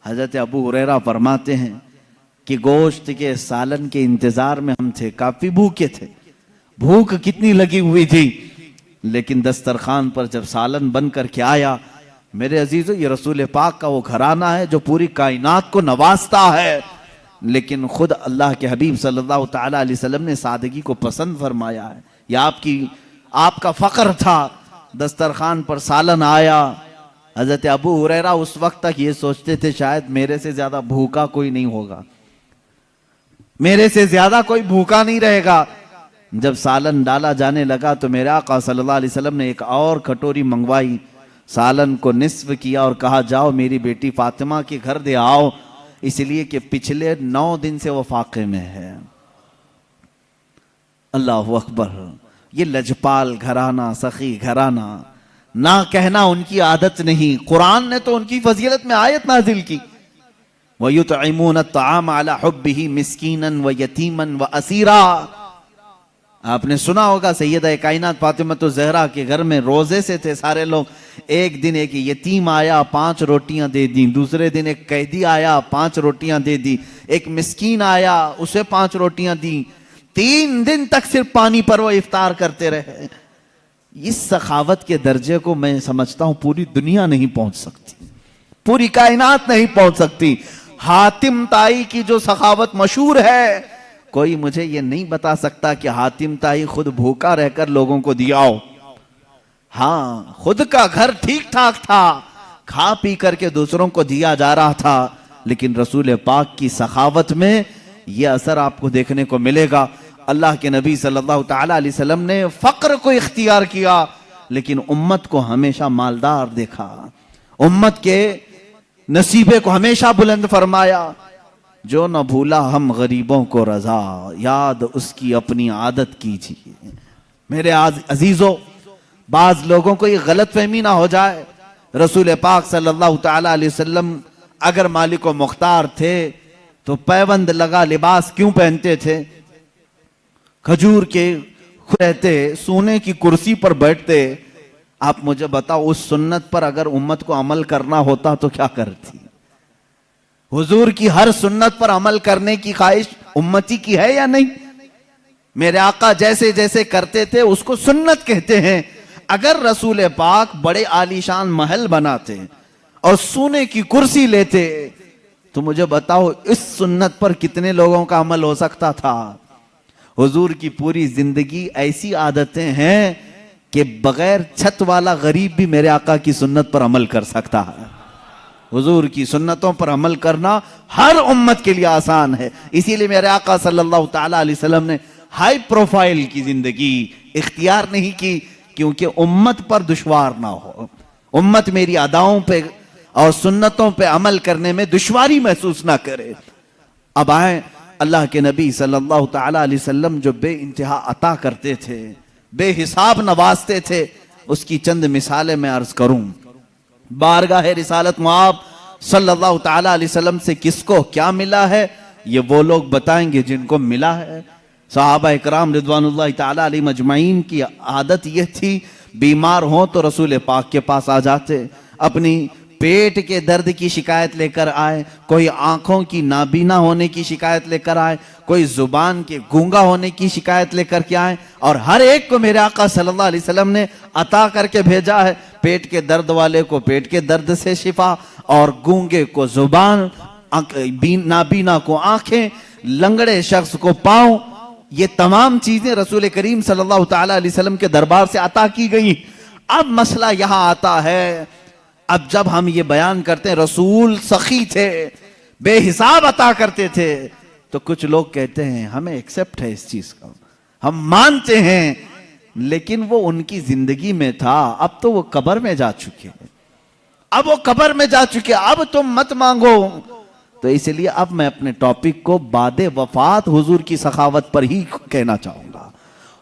हजरत अबू हुरैरा फरमाते हैं कि गोश्त के सालन के इंतजार में हम थे, काफी भूखे थे, भूख कितनी लगी हुई थी। लेकिन दस्तरखान पर जब सालन बन कर के आया, मेरे अजीजों ये रसूल पाक का वो घराना है जो पूरी कायनात को नवाजता है। लेकिन खुद अल्लाह के हबीब सल्लल्लाहु ताला अलैहि वसल्लम ने सादगी को पसंद फरमाया है। यह आपका फख्र था। दस्तरखान पर सालन आया। हजरत अबू हुरैरा उस वक्त तक ये सोचते थे शायद मेरे से ज्यादा भूखा कोई नहीं होगा, मेरे से ज्यादा कोई भूखा नहीं रहेगा। जब सालन डाला जाने लगा तो मेरे आका सल्लल्लाहु अलैहि वसल्लम ने एक और कटोरी मंगवाई, सालन को निस्फ किया और कहा जाओ मेरी बेटी फातिमा के घर दे आओ, इसलिए कि पिछले 9 दिन से वो फाके में है। अल्लाह अकबर। ये लजपाल घराना, सखी घराना, ना कहना उनकी आदत नहीं। कुरान ने तो उनकी फजीलत में आयत नाजिल की, वयुतइमून अत्ताम अला हुब्बिही मिस्कीनन व यतीमन व असीरा। आपने सुना होगा सैयदा कायनात फातिमा ज़हरा के घर में रोजे से थे सारे लोग। एक दिन एक यतीम आया, 5 रोटियां दे दी। दूसरे दिन एक कैदी आया, 5 रोटियां दे दी। एक मिस्कीन आया, उसे 5 रोटियां दी। 3 दिन तक सिर्फ पानी पर वो इफ्तार करते रहे। इस सखावत के दर्जे को मैं समझता हूं पूरी दुनिया नहीं पहुंच सकती, पूरी कायनात नहीं पहुंच सकती। हातिम ताई की जो सखावत मशहूर है, कोई मुझे ये नहीं बता सकता कि हातिम ताई खुद भूखा रहकर लोगों को दिया हो। हाँ, खुद का घर ठीक ठाक था, खा पी करके दूसरों को दिया जा रहा था। लेकिन रसूल पाक की सखावत में यह असर आपको देखने को मिलेगा। अल्लाह के नबी सल्लल्लाहु ताला अलैहि वसल्लम ने फक्र को इख्तियार किया, लेकिन उम्मत को हमेशा मालदार देखा, उम्मत के नसीबे को हमेशा बुलंद फरमाया। जो न भूला हम गरीबों को रजा, याद उसकी अपनी आदत कीजिए। मेरे अजीजों, बाज लोगों को ये गलत फहमी ना हो जाए, रसूल पाक सल्लल्लाहु ताला अलैहि वसल्लम अगर मालिक व मुख्तार थे तो पैबंद लगा लिबास क्यों पहनते थे? खजूर के रहते, सोने की कुर्सी पर बैठते। आप मुझे बताओ, उस सुन्नत पर अगर उम्मत को अमल करना होता तो क्या करती? हुजूर की हर सुन्नत पर अमल करने की ख्वाहिश उम्मती की है या नहीं? मेरे आका जैसे जैसे करते थे उसको सुन्नत कहते हैं। अगर रसूल पाक बड़े आलीशान महल बनाते और सोने की कुर्सी लेते तो मुझे बताओ इस सुन्नत पर कितने लोगों का अमल हो सकता था? हुजूर की पूरी जिंदगी ऐसी आदतें हैं कि बगैर छत वाला गरीब भी मेरे आका की सुन्नत पर अमल कर सकता है। हुजूर की सुन्नतों पर अमल करना हर उम्मत के लिए आसान है। इसीलिए मेरे आका सल्लल्लाहु ताला अलैहि वसल्लम ने हाई प्रोफाइल की जिंदगी इख्तियार नहीं की, क्योंकि उम्मत पर दुश्वार ना हो, उम्मत मेरी अदाओं पे और सुन्नतों पे अमल करने में दुश्वारी महसूस ना करे। अब आए अल्लाह के नबी सल्लल्लाहु ताला अलैहि वसल्लम जो बे इंतहा अता करते थे, बेहिसाब नवाजते थे, उसकी चंद मिसालें मैं अर्ज करूं। बारगाह रिसालत मुआब सल्लल्लाहु ताला अलैहि वसल्लम से किसको क्या मिला है, ये वो लोग बताएंगे जिनको मिला है। सहाबा इकराम रिदवानुल्लाह ताला अलैहिम अजमाइन की आदत यह थी, बीमार हो तो रसूल पाक के पास आ जाते, अपनी पेट के दर्द की शिकायत लेकर आए, कोई आंखों की नाबीना होने की शिकायत लेकर आए, कोई जुबान के गूंगा होने की शिकायत लेकर के आए, और हर एक को मेरे आका सल्लल्लाहु अलैहि वसल्लम ने अता करके भेजा है। पेट के दर्द वाले को पेट के दर्द से शिफा, और गूंगे को जुबान, नाबीना को आंखें, लंगड़े शख्स को पांव, ये तमाम चीजें रसूल करीम सल्लल्लाहु ताला अलैहि वसल्लम के दरबार से अता की गई। अब मसला यहां आता है, अब जब हम ये बयान करते हैं रसूल सखी थे, बेहिसाब अता करते थे, तो कुछ लोग कहते हैं हमें एक्सेप्ट है इस चीज का, हम मानते हैं, लेकिन वो उनकी जिंदगी में था, अब तो वो कब्र में जा चुके हैं, अब वो कब्र में जा चुके, अब तुम मत मांगो। तो इसलिए अब मैं अपने टॉपिक को बादे वफात हुजूर की सखावत पर ही कहना चाहूंगा।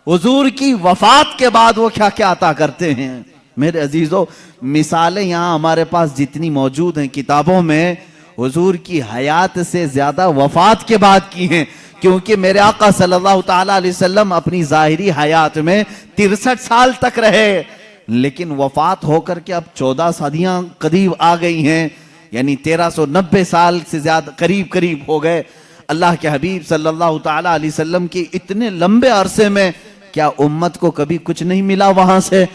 हुजूर की वफात के बाद वो क्या क्या अता करते हैं। मेरे अजीजों, मिसालें यहां हमारे पास जितनी मौजूद हैं किताबों में, हुजूर की हयात से ज्यादा वफात के बाद की हैं, क्योंकि मेरे आका सल्लल्लाहु ताला अलैहि वसल्लम अपनी जाहिरी हयात में 63 साल तक रहे, लेकिन वफात होकर के अब 14 सदियां करीब आ गई हैं, यानी 1390 साल से ज्यादा करीब करीब हो गए। अल्लाह के हबीब सल्लल्लाहु ताला अलैहि वसल्लम की इतने लंबे अरसे में क्या उम्मत को कभी कुछ नहीं मिला वहां से?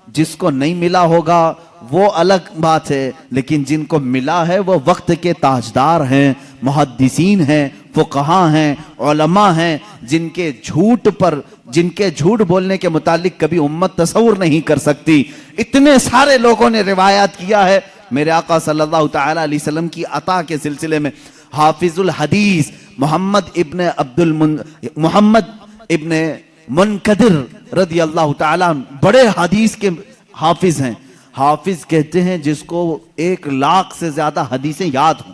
जिसको नहीं मिला होगा वो अलग बात है, लेकिन जिनको मिला है वो वक्त के ताजदार हैं, मुहद्दिसीन हैं, फुकहा हैं, उलमा हैं, जिनके झूठ बोलने के मुतालिक कभी उम्मत तसव्वुर नहीं कर सकती। इतने सारे लोगों ने रिवायत किया है मेरे आका सल्लल्लाहु ताला अलैहि वसल्लम की अता के सिलसिले में। हाफिजुल हदीस मोहम्मद इब्ने मुनकदिर रदी अल्लाह ताला बड़े हदीस के हाफिज हैं। हाफिज कहते हैं जिसको 1 लाख से ज्यादा हदीसें याद हो,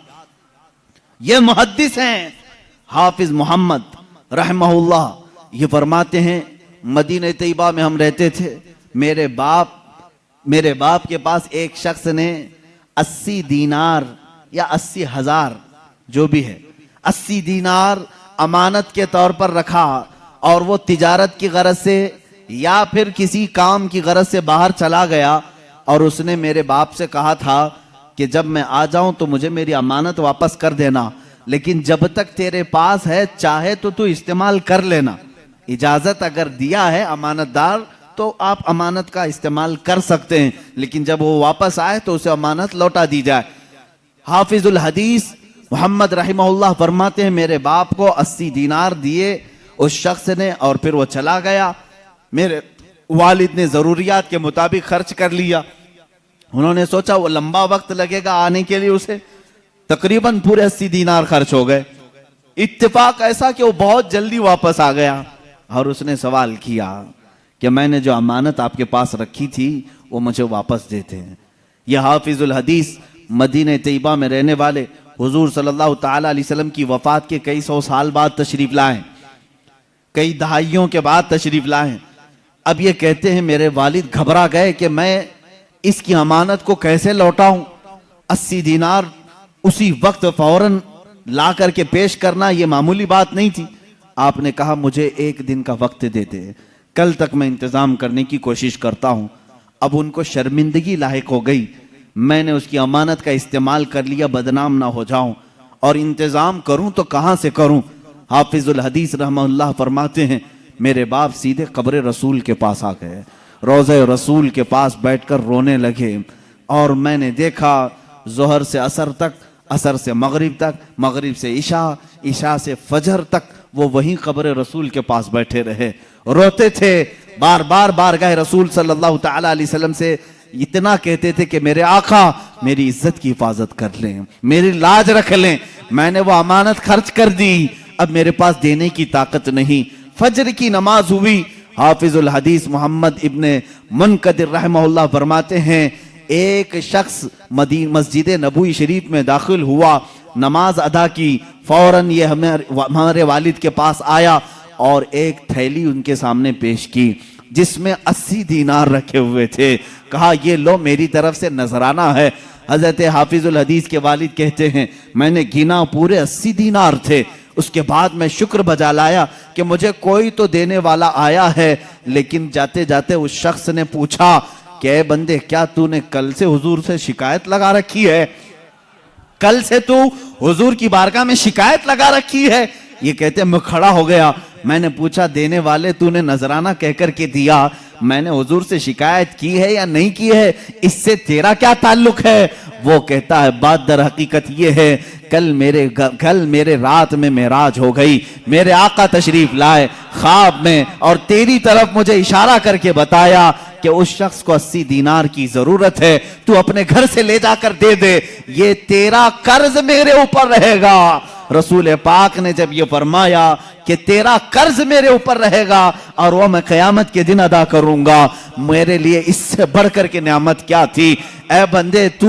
ये मुहद्दिस हैं। हाफिज मोहम्मद रहमहुल्लाह ये फरमाते हैं, मदीने तैयबा में हम रहते थे, मेरे बाप के पास एक शख्स ने 80 दीनार या 80,000 जो भी है 80 दीनार अमानत के तौर पर रखा, और वो तिजारत की गरज से या फिर किसी काम की गरज से बाहर चला गया, और उसने मेरे बाप से कहा था कि जब मैं आ जाऊं तो मुझे मेरी अमानत वापस कर देना, लेकिन जब तक तेरे पास है चाहे तो तू इस्तेमाल कर लेना, इजाजत अगर दिया है अमानतदार तो आप अमानत का इस्तेमाल कर सकते हैं, लेकिन जब वो वापस आए तो उसे अमानत लौटा दी जाए। हाफिजुल हदीस मोहम्मद रहमहुल्लाह फरमाते हैं मेरे बाप को 80 दीनार दिए उस शख्स ने, और फिर वो चला गया। मेरे वालिद ने जरूरियात के मुताबिक खर्च कर लिया। उन्होंने सोचा वो लंबा वक्त लगेगा आने के लिए, उसे तकरीबन पूरे 80 दीनार खर्च हो गए। इत्तेफाक ऐसा कि वो बहुत जल्दी वापस आ गया, और उसने सवाल किया कि मैंने जो अमानत आपके पास रखी थी वो मुझे वापस देते हैं। यह हाफिजुल हदीस मदीने तैयबा में रहने वाले हुजूर सल्लल्लाहु ताला अलैहि वसल्लम की वफात के कई सौ साल बाद तशरीफ लाए, कई दहाइयों के बाद तशरीफ लाए। अब ये कहते हैं मेरे वालिद घबरा गए कि मैं इसकी अमानत को कैसे लौटाऊं। 80 दीनार उसी वक्त फौरन ला करके पेश करना ये मामूली बात नहीं थी। आपने कहा मुझे 1 दिन का वक्त दे दे, कल तक मैं इंतजाम करने की कोशिश करता हूं। अब उनको शर्मिंदगी लायक हो गई, मैंने उसकी अमानत का इस्तेमाल कर लिया, बदनाम ना हो जाऊं, और इंतजाम करूं तो कहां से करूं। हाफिजुल हदीस रहमहुल्लाह फरमाते हैं मेरे बाप सीधे कब्र रसूल के पास आ गए, रोज़े रसूल के पास बैठकर रोने लगे, और मैंने देखा जोहर से असर तक, असर से मगरिब तक, मगरिब से इशा, इशा से फजर तक वो वहीं कब्र रसूल के पास बैठे रहे, रोते थे, बार बार बारगाह रसूल सल्लल्लाहु ताला अलैहि वसल्लम से इतना कहते थे कि मेरे आका मेरी इज्जत की हिफाजत कर लें, मेरी लाज रख लें, मैंने वो अमानत खर्च कर दी, अब मेरे पास देने की ताकत नहीं। फजर की नमाज हुई, हाफिजुल हदीस मोहम्मद इब्ने मुनकदिर रहमहुल्लाह फरमाते हैं एक शख्स मस्जिद नबवी शरीफ में दाखिल हुआ, नमाज अदा की, फौरन ये हमारे वालिद के पास आया और एक थैली उनके सामने पेश की जिसमें 80 दीनार रखे हुए थे। कहा ये लो मेरी तरफ से नजराना है। हजरत हाफिजुल हदीस के वालिद कहते हैं मैंने गिना, पूरे 80 दीनार थे। उसके बाद मैं शुक्र बजा लाया कि मुझे कोई तो देने वाला आया है। लेकिन जाते जाते उस शख्स ने पूछा कि बंदे क्या तूने कल से हुजूर से शिकायत लगा रखी है? कल से तू हुजूर की बारगाह में शिकायत लगा रखी है? ये कहते मैं खड़ा हो गया, मैंने पूछा देने वाले तूने नजराना कहकर के दिया, मैंने हुजूर से शिकायत की है या नहीं की है, इससे तेरा क्या ताल्लुक है? वो कहता है बात दर हकीकत ये है कल मेरे रात में मेराज हो गई, मेरे आका तशरीफ लाए ख्वाब में और तेरी तरफ मुझे इशारा करके बताया कि उस शख्स को 80 दीनार की जरूरत है, तू अपने घर से ले जाकर दे दे, ये तेरा कर्ज मेरे ऊपर रहेगा। रसूल पाक ने जब ये फरमाया कि तेरा कर्ज मेरे ऊपर रहेगा और वो मैं क़यामत के दिन अदा करूंगा, मेरे लिए इससे बढ़कर के नेमत क्या थी? ऐ बंदे तू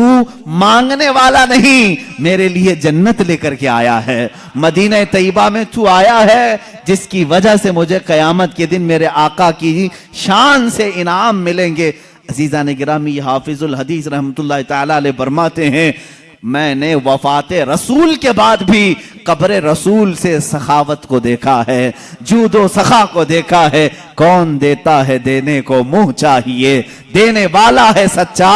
मांगने वाला नहीं, मेरे लिए जन्नत लेकर के आया है, मदीना तैयबा में तू आया है जिसकी वजह से मुझे क़यामत के दिन मेरे आका की शान से इनाम मिलेंगे। अजीज़ान गिरामी हाफिजुल हदीस रहमतुल्लाह ताला अलैह फरमाते हैं मैंने वफाते रसूल के बाद भी कब्र रसूल से सखावत को देखा है, जूदो सखा को देखा है। कौन देता है देने को मुंह चाहिए, देने वाला है सच्चा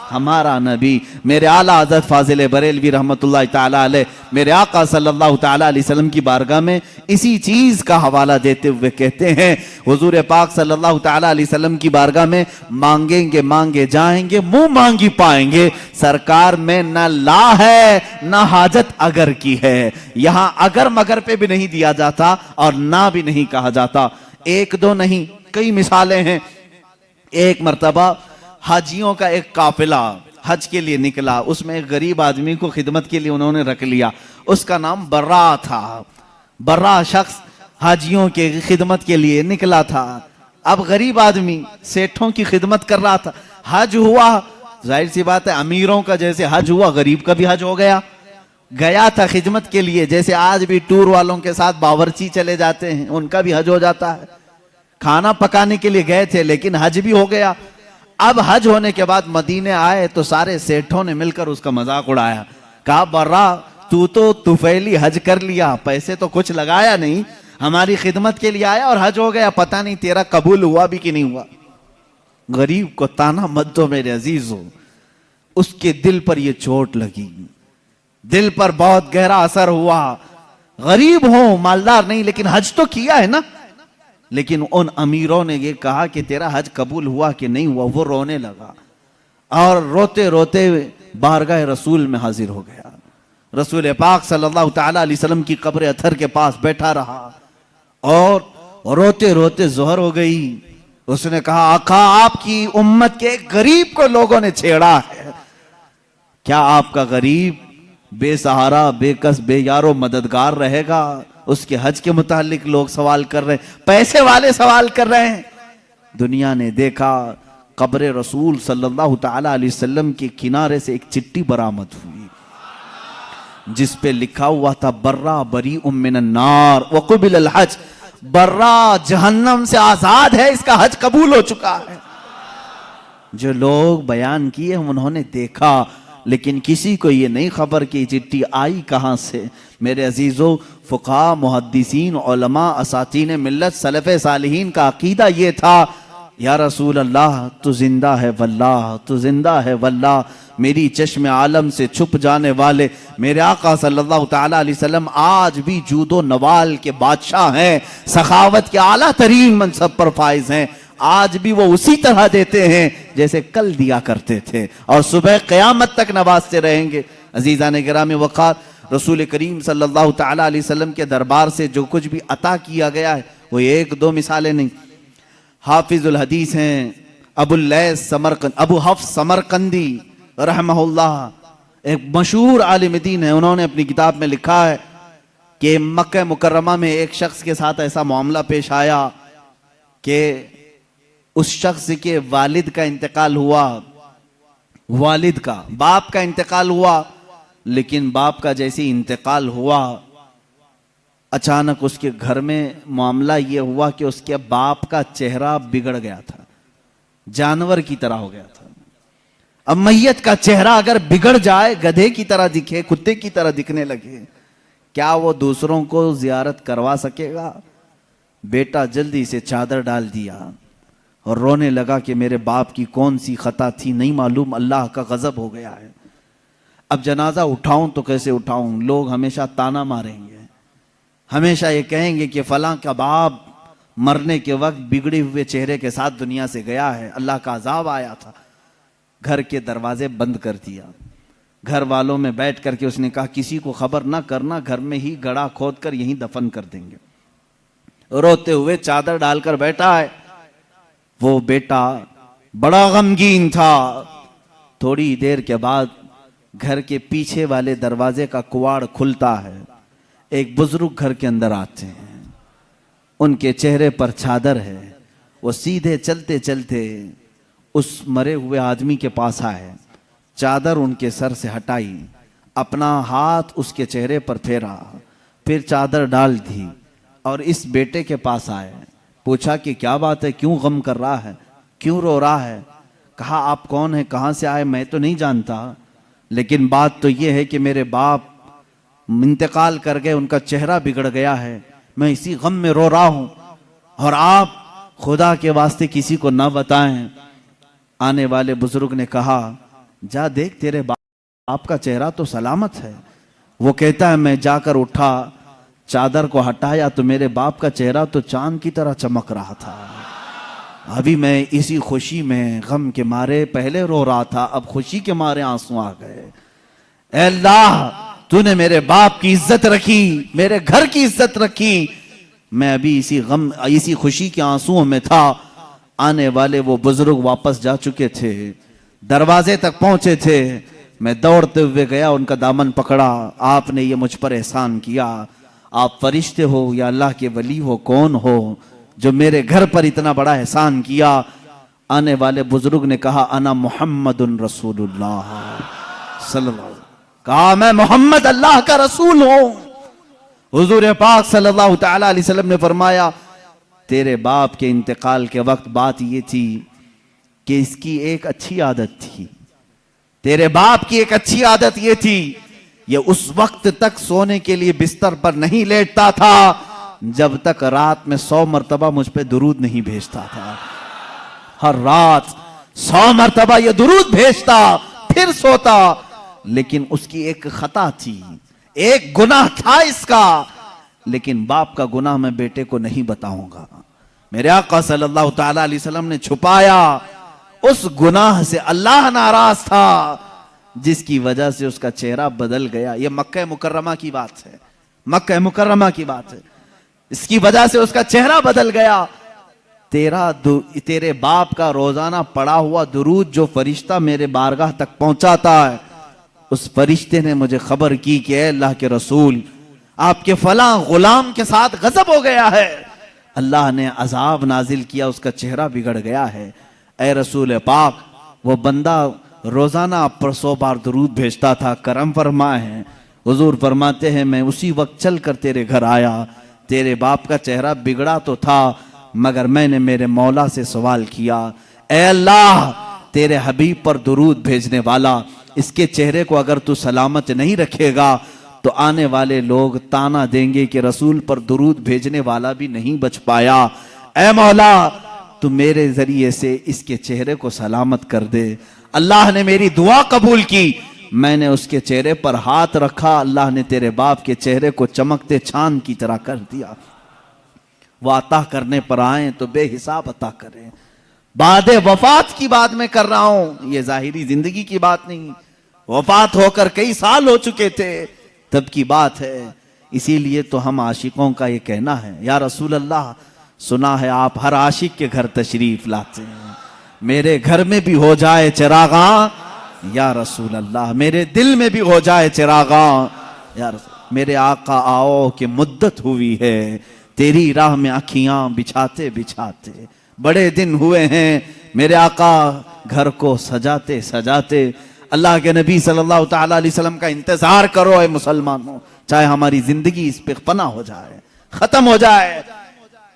हमारा नबी। मेरे आला हज़रत फाजिल बरेलवी रहमतुल्लाह ताला अलैह मेरे आका सल्लल्लाहु ताला अलैहि वसल्लम की बारगाह में इसी चीज का हवाला देते हुए कहते हैं हुजूर पाक सल्लल्लाहु ताला अलैहि वसल्लम की बारगाह में मांगेंगे मांगे जाएंगे, मुंह मांगी पाएंगे। सरकार में न ला है न हाजत अगर की है, यहां अगर मगर पे भी नहीं दिया जाता और ना भी नहीं कहा जाता। एक दो नहीं कई मिसालें हैं। एक मर्तबा हाजियों का एक काफिला हज के लिए निकला, उसमें एक गरीब आदमी को खिदमत के लिए उन्होंने रख लिया, उसका नाम बर्रा था। बर्रा शख्स हाजियों के खिदमत के लिए निकला था। अब गरीब आदमी सेठों की खिदमत कर रहा था, हज हुआ, जाहिर सी बात है अमीरों का जैसे हज हुआ गरीब का भी हज हो गया। गया था खिदमत के लिए, जैसे आज भी टूर वालों के साथ बावर्ची चले जाते हैं उनका भी हज हो जाता है। खाना पकाने के लिए गए थे लेकिन हज भी हो गया। अब हज होने के बाद मदीने आए तो सारे सेठों ने मिलकर उसका मजाक उड़ाया, कहा बर्रा तू तो तुफैली हज कर लिया, पैसे तो कुछ लगाया नहीं, हमारी खिदमत के लिए आया और हज हो गया, पता नहीं तेरा कबूल हुआ भी कि नहीं हुआ। गरीब को ताना मत दो मेरे अजीजों, उसके दिल पर यह चोट लगी, दिल पर बहुत गहरा असर हुआ। गरीब हो मालदार नहीं लेकिन हज तो किया है ना। लेकिन उन अमीरों ने ये कहा कि तेरा हज कबूल हुआ कि नहीं हुआ। वो रोने लगा और रोते रोते बारगाह रसूल में हाजिर हो गया। रसूल पाक सल्लल्लाहु ताला अलैहि वसल्लम की कब्र अथर के पास बैठा रहा और रोते रोते ज़ोहर हो गई। उसने कहा आका आपकी उम्मत के गरीब को लोगों ने छेड़ा है, क्या आपका गरीब बेसहारा बेकस बेयारो मददगार रहेगा? उसके हज के मुतालिक लोग सवाल कर रहे हैं, पैसे वाले सवाल कर रहे हैं। दुनिया ने देखा कब्र रसूल सल्लल्लाहु ताला अलैहि वसल्लम के किनारे से एक चिट्ठी बरामद हुई जिस पे लिखा हुआ था बर्रा बरी मिनन नार व क़ुबिल अल हज, बर्रा जहन्नम से आजाद है, इसका हज कबूल हो चुका है। जो लोग बयान किए उन्होंने देखा लेकिन किसी को ये नहीं खबर कि चिट्ठी आई कहां से। मेरे अजीजों फुक़हा मुहद्दिसीन उलमा असातीन मिल्लत सलफ़े सालिहीन का अकीदा ये था या रसूल अल्लाह तू जिंदा है वल्लाह, तू जिंदा है वल्लाह, मेरी चश्मे आलम से छुप जाने वाले मेरे आका सल्लल्लाहु ताला अलैहि वसल्लम आज भी जूदो नवाल के बादशाह हैं, सखावत के आला तरीन मनसब पर फाइज हैं। आज भी वो उसी तरह देते हैं जैसे कल दिया करते थे और सुबह क़यामत तक नवाजते रहेंगे। अजीज़ान गिरामी वक़ार रसूल करीम सल्लल्लाहु ताला अलैहि वसल्लम के दरबार से जो कुछ भी अता किया गया है वो एक दो मिसालें नहीं। हाफिजुल हदीस हैं अबू हफ्स समरकंदी रहमहुल्लाह, एक मशहूर आलिम दीन है। उन्होंने अपनी किताब में लिखा है कि मक्का मुकर्रमा में एक शख्स के साथ ऐसा मामला पेश आया कि उस शख्स के वालिद का इंतकाल हुआ, वालिद का, बाप का इंतकाल हुआ, लेकिन बाप का जैसे ही इंतकाल हुआ अचानक उसके घर में मामला यह हुआ कि उसके बाप का चेहरा बिगड़ गया था, जानवर की तरह हो गया था। अब मैयत का चेहरा अगर बिगड़ जाए, गधे की तरह दिखे, कुत्ते की तरह दिखने लगे, क्या वो दूसरों को जियारत करवा सकेगा? बेटा जल्दी से चादर डाल दिया और रोने लगा कि मेरे बाप की कौन सी खता थी, नहीं मालूम, अल्लाह का गजब हो गया है। अब जनाजा उठाऊं तो कैसे उठाऊं? लोग हमेशा ताना मारेंगे, हमेशा ये कहेंगे कि फलां का बाप मरने के वक्त बिगड़े हुए चेहरे के साथ दुनिया से गया है, अल्लाह का अजाब आया था। घर के दरवाजे बंद कर दिया, घर वालों में बैठ करके उसने कहा किसी को खबर ना करना, घर में ही गड़ा खोद कर यहीं दफन कर देंगे। रोते हुए चादर डालकर बैठा है। वो बेटा बड़ा गमगीन था। थोड़ी देर के बाद घर के पीछे वाले दरवाजे का कुवाड़ खुलता है, एक बुजुर्ग घर के अंदर आते हैं, उनके चेहरे पर चादर है। वो सीधे चलते चलते उस मरे हुए आदमी के पास आए, चादर उनके सर से हटाई, अपना हाथ उसके चेहरे पर फेरा, फिर चादर डाल दी और इस बेटे के पास आए। पूछा कि क्या बात है, क्यों गम कर रहा है, क्यों रो रहा है? कहा आप कौन है, कहाँ से आए? मैं तो नहीं जानता, लेकिन बात तो ये है कि मेरे बाप इंतकाल कर गए, उनका चेहरा बिगड़ गया है, मैं इसी गम में रो रहा हूं और आप खुदा के वास्ते किसी को ना बताएं। आने वाले बुजुर्ग ने कहा जा देख तेरे बाप का चेहरा तो सलामत है। वो कहता है मैं जाकर उठा, चादर को हटाया तो मेरे बाप का चेहरा तो चांद की तरह चमक रहा था। अभी मैं इसी खुशी में गम के मारे पहले रो रहा था, अब खुशी के मारे आंसू आ गए। ऐ अल्लाह, तूने मेरे बाप की इज्जत रखी, मेरे घर की इज्जत रखी, मैं अभी इसी गम इसी खुशी के आंसुओं में था। आने वाले वो बुजुर्ग वापस जा चुके थे, दरवाजे तक पहुंचे थे। मैं दौड़ते हुए गया, उनका दामन पकड़ा। आपने ये मुझ पर एहसान किया, आप फरिश्ते हो या अल्लाह के वली हो, कौन हो जो मेरे घर पर इतना बड़ा एहसान किया? आने वाले बुजुर्ग ने कहा अना मुहम्मदुन रसूलुल्लाह सल्लल्लाहु अलैहि वसल्लम। कहा मैं मोहम्मद अल्लाह का रसूल हूं। हुजूर पाक सल्लल्लाहु तआला अलैहि वसल्लम ने फरमाया तेरे बाप के इंतकाल के वक्त बात ये थी कि इसकी एक अच्छी आदत थी, तेरे बाप की एक अच्छी आदत ये थी, ये उस वक्त तक सोने के लिए बिस्तर पर नहीं लेटता था जब तक रात में 100 मरतबा मुझ पे दुरूद नहीं भेजता था। हर रात 100 मरतबा ये दुरूद भेजता, फिर सोता। लेकिन उसकी एक खता थी, एक गुनाह था इसका, लेकिन बाप का गुनाह मैं बेटे को नहीं बताऊंगा। मेरे आका सल्लल्लाहु तआला अलैहि वसल्लम ने छुपाया। उस गुनाह से अल्लाह नाराज था, जिसकी वजह से उसका चेहरा बदल गया। यह मक्का मुकर्रमा की बात है, मक्का मुकर्रमा की बात है। इसकी वजह से उसका चेहरा बदल गया। तेरे बाप का रोजाना पड़ा हुआ दुरूद जो फरिश्ता मेरे बारगाह तक पहुंचाता है, उस फरिश्ते ने मुझे खबर की कि अल्लाह के रसूल आपके फला गुलाम के साथ गजब हो गया है, अल्लाह ने अजाब नाजिल किया, उसका चेहरा बिगड़ गया है। ऐ रसूल पाक, वो बंदा रोजाना आप पर 100 बार दुरूद भेजता था, करम फरमाए। हुजूर फरमाते हैं मैं उसी वक्त चल कर तेरे घर आया, तेरे बाप का चेहरा बिगड़ा तो था, मगर मैंने मेरे मौला से सवाल किया, ऐ अल्लाह तेरे हबीब पर दुरूद भेजने वाला, इसके चेहरे को अगर तू सलामत नहीं रखेगा तो आने वाले लोग ताना देंगे कि रसूल पर दुरूद भेजने वाला भी नहीं बच पाया। ऐ मौला तू मेरे जरिए से इसके चेहरे को सलामत कर दे। अल्लाह ने मेरी दुआ कबूल की, मैंने उसके चेहरे पर हाथ रखा, अल्लाह ने तेरे बाप के चेहरे को चमकते चांद की तरह कर दिया। वो अता करने पर आए तो बेहिसाब अता करें। बाद वफात की बात मैं कर रहा हूं, ये जाहिरी जिंदगी की बात नहीं। वफात होकर कई साल हो चुके थे तब की बात है। इसीलिए तो हम आशिकों का ये कहना है, या रसूल अल्लाह सुना है आप हर आशिक के घर तशरीफ लाते हैं, मेरे घर में भी हो जाए चिरागा या रसूल अल्लाह, मेरे दिल में भी हो जाए चिरागा या रसूल। मेरे आका आओ कि मुद्दत हुई है तेरी राह में अखियां बिछाते बिछाते, बड़े दिन हुए हैं मेरे आका घर को सजाते सजाते। अल्लाह के नबी सल्लल्लाहु ताला अलैहि वसल्लम का इंतजार करो ऐ मुसलमानों, चाहे हमारी जिंदगी इस पे फना हो जाए, खत्म हो जाए,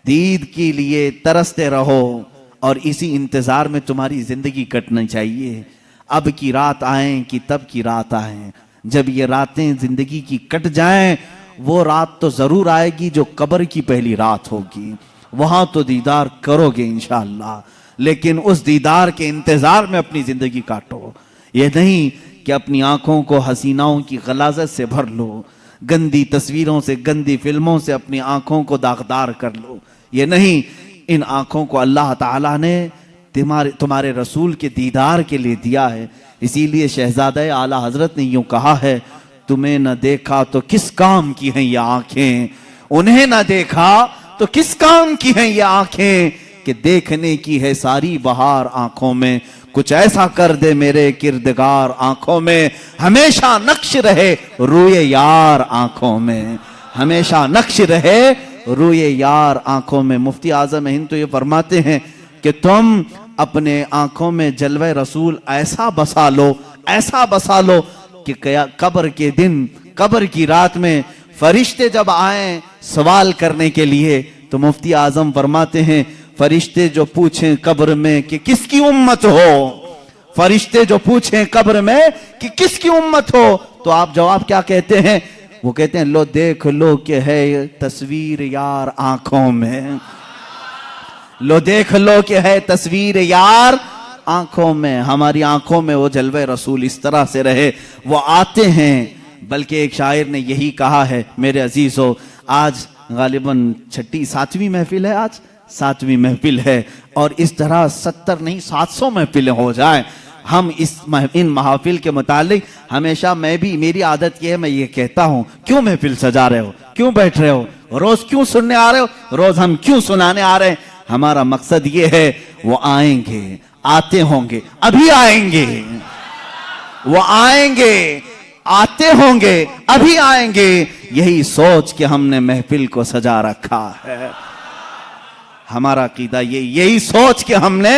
दीद के लिए तरसते रहो और इसी इंतजार में तुम्हारी जिंदगी कटनी चाहिए। अब की रात आए कि तब की रात आए, जब ये रातें जिंदगी की कट जाएं, वो रात तो जरूर आएगी जो कब्र की पहली रात होगी, वहां तो दीदार करोगे इंशाअल्लाह, लेकिन उस दीदार के इंतजार में अपनी जिंदगी काटो। ये नहीं कि अपनी आंखों को हसीनाओं की गलाजत से भर लो, गंदी तस्वीरों से गंदी फिल्मों से अपनी आंखों को दागदार कर लो। ये नहीं, इन आंखों को अल्लाह ताला ने तुम्हारे रसूल के दीदार के लिए दिया है। इसीलिए शहजादा आला हजरत ने यूं कहा है, तुम्हें न देखा तो किस काम की हैं ये आंखें, उन्हें न देखा तो किस काम की हैं ये आंखें, कि देखने की है सारी बहार आंखों में, कुछ ऐसा कर दे मेरे किरदगार आंखों में, हमेशा नक्श रहे रूए यार आंखों में, हमेशा नक्श रहे रूए यार आंखों में। मुफ्ती आजम हिंद तो ये फरमाते हैं कि तुम अपने आंखों में जलवे रसूल ऐसा बसा लो, ऐसा बसा लो कि कब्र के दिन, कब्र की रात में फरिश्ते जब आए सवाल करने के लिए, तो मुफ्ती आजम फरमाते हैं फरिश्ते जो पूछें कब्र में कि किसकी उम्मत हो, फरिश्ते जो पूछें कब्र में कि किसकी उम्मत हो, तो आप जवाब क्या कहते हैं? वो कहते हैं लो देख लो कि है तस्वीर यार आंखों में, लो देख लो कि है तस्वीर यार आंखों में। हमारी आंखों में वो जलवे रसूल इस तरह से रहे, वो आते हैं। बल्कि एक शायर ने यही कहा है मेरे अजीजों, आज गालिबन 7वीं महफिल है, आज 7वीं महफिल है, और इस तरह 70 नहीं 700 महफिलें हो जाए। हम इन महफिल के मुतालिक हमेशा, मैं भी, मेरी आदत ये है, मैं ये कहता हूँ क्यों महफिल सजा रहे हो, क्यों बैठ रहे हो, रोज क्यों सुनने आ रहे हो, रोज हम क्यों सुनाने आ रहे हैं? हमारा मकसद ये है वो आएंगे, आते होंगे, अभी आएंगे, वो आएंगे, आते होंगे, अभी आएंगे, यही सोच के हमने महफिल को सजा रखा है। हमारा अकीदा यही सोच के हमने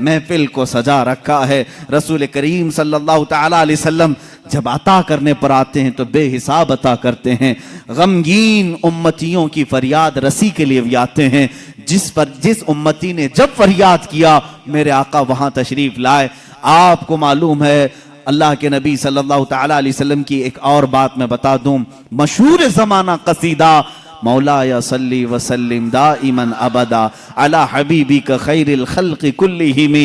महफिल को सजा रखा है। रसूल करीम सल्लल्लाहु ताला अलैहि वसल्लम जब अता करने पर आते हैं तो बेहिसाब अता करते हैं। गमगीन उम्मतियों की फरियाद रसी के लिए भी आते हैं। जिस उम्मती ने जब फरियाद किया मेरे आका वहां तशरीफ लाए। आपको मालूम है अल्लाह के नबी सल्लल्लाहु ताला अलैहि वसल्लम की एक और बात मैं बता दूं, मशहूर जमाना कसीदा मौला या सल्ली वसल्लिम दाइमन अबदा अला हबीबिका खैरिल खल्क़ि कुल्लिहिम।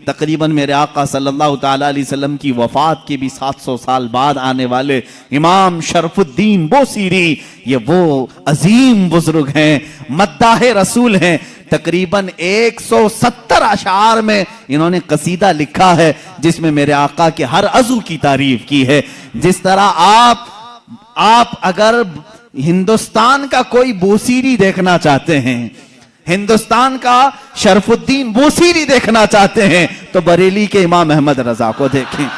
तकरीबन मेरे आका सल्लल्लाहु ताला अलैहि वसल्लम की वफात के भी 700 साल बाद आने वाले इमाम शरफुद्दीन बोसीरी, ये वो अजीम बुजुर्ग हैं, मद्दाह रसूल हैं। तकरीबन 170 अशार में इन्होंने कसीदा लिखा है जिसमें मेरे आका के हर अज़ू की तारीफ की है। जिस तरह आप अगर हिंदुस्तान का कोई बोसीरी देखना चाहते हैं, हिंदुस्तान का शरफुद्दीन बोसीरी देखना चाहते हैं, तो बरेली के इमाम अहमद रजा को देखें,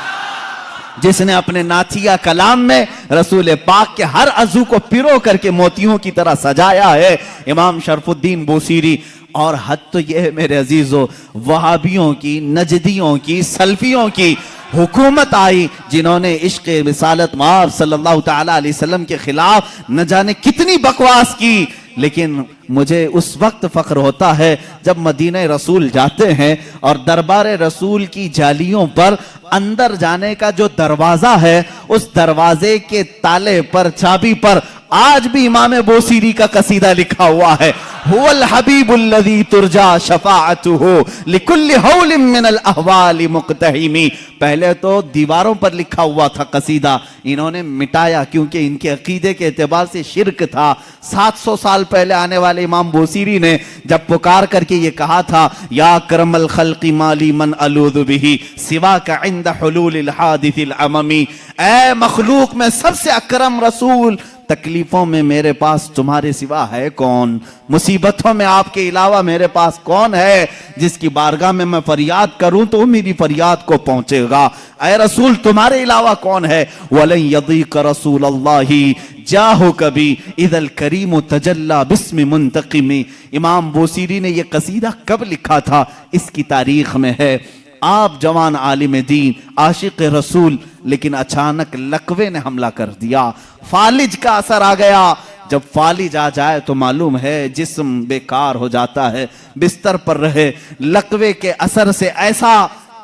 जिसने अपने नाथिया कलाम में रसूल पाक के हर अज़ू को पिरो करके मोतियों की तरह सजाया है, इमाम शरफुद्दीन बोसीरी। और हद तो यह है मेरे अजीजों, वहाबियों की, नजदियों की, सल्फियों की हुकूमत आई जिन्होंने इश्क़ रिसालत मआब सल्लल्लाहु ताला अलैहि वसल्लम के खिलाफ न जाने कितनी बकवास की। लेकिन मुझे उस वक्त फख्र होता है जब मदीना रसूल जाते हैं और दरबार रसूल की जालियों पर अंदर जाने का जो दरवाजा है, उस दरवाजे के ताले पर, चाबी पर आज भी इमाम बोसीरी का कसीदा लिखा हुआ है, हुवल हबीबुल्लज़ी तुरजा शफाअतुहु लिकुल्लि हौलिम मिनल अहवालि मुक़तहिमी। पहले तो दीवारों पर लिखा हुआ था कसीदा, इन्होंने मिटाया क्योंकि इनके अकीदे के एतबार से शिरक था। 700 साल पहले आने वाले इमाम बोसीरी ने जब पुकार करके ये कहा था, या करमल खल्क़ि माली मन अलूज़ु बिही सिवा का इंद हुलूलिल हादिसिल अममी, ऐ मखलूक में सबसे अकरम रसूल तकलीफों में मेरे पास तुम्हारे सिवा है कौन, मुसीबतों में आपके अलावा मेरे पास कौन है जिसकी बारगाह में मैं फरियाद करूं तो मेरी फरियाद को पहुंचेगा। ऐ रसूल तुम्हारे अलावा कौन है। वलन यदीक रसूल अल्लाही जाहो कभी इदल करीम तजल्ला बिस्म मुंतकिमी। इमाम बूसीरी ने यह कसीदा कब लिखा था, इसकी तारीख में है। आप जवान आलिम दीन, आशिक रसूल, लेकिन अचानक लकवे ने हमला कर दिया, फालिज का असर आ गया। जब फालिज आ जाए तो मालूम है जिस्म बेकार हो जाता है, बिस्तर पर रहे। लकवे के असर से ऐसा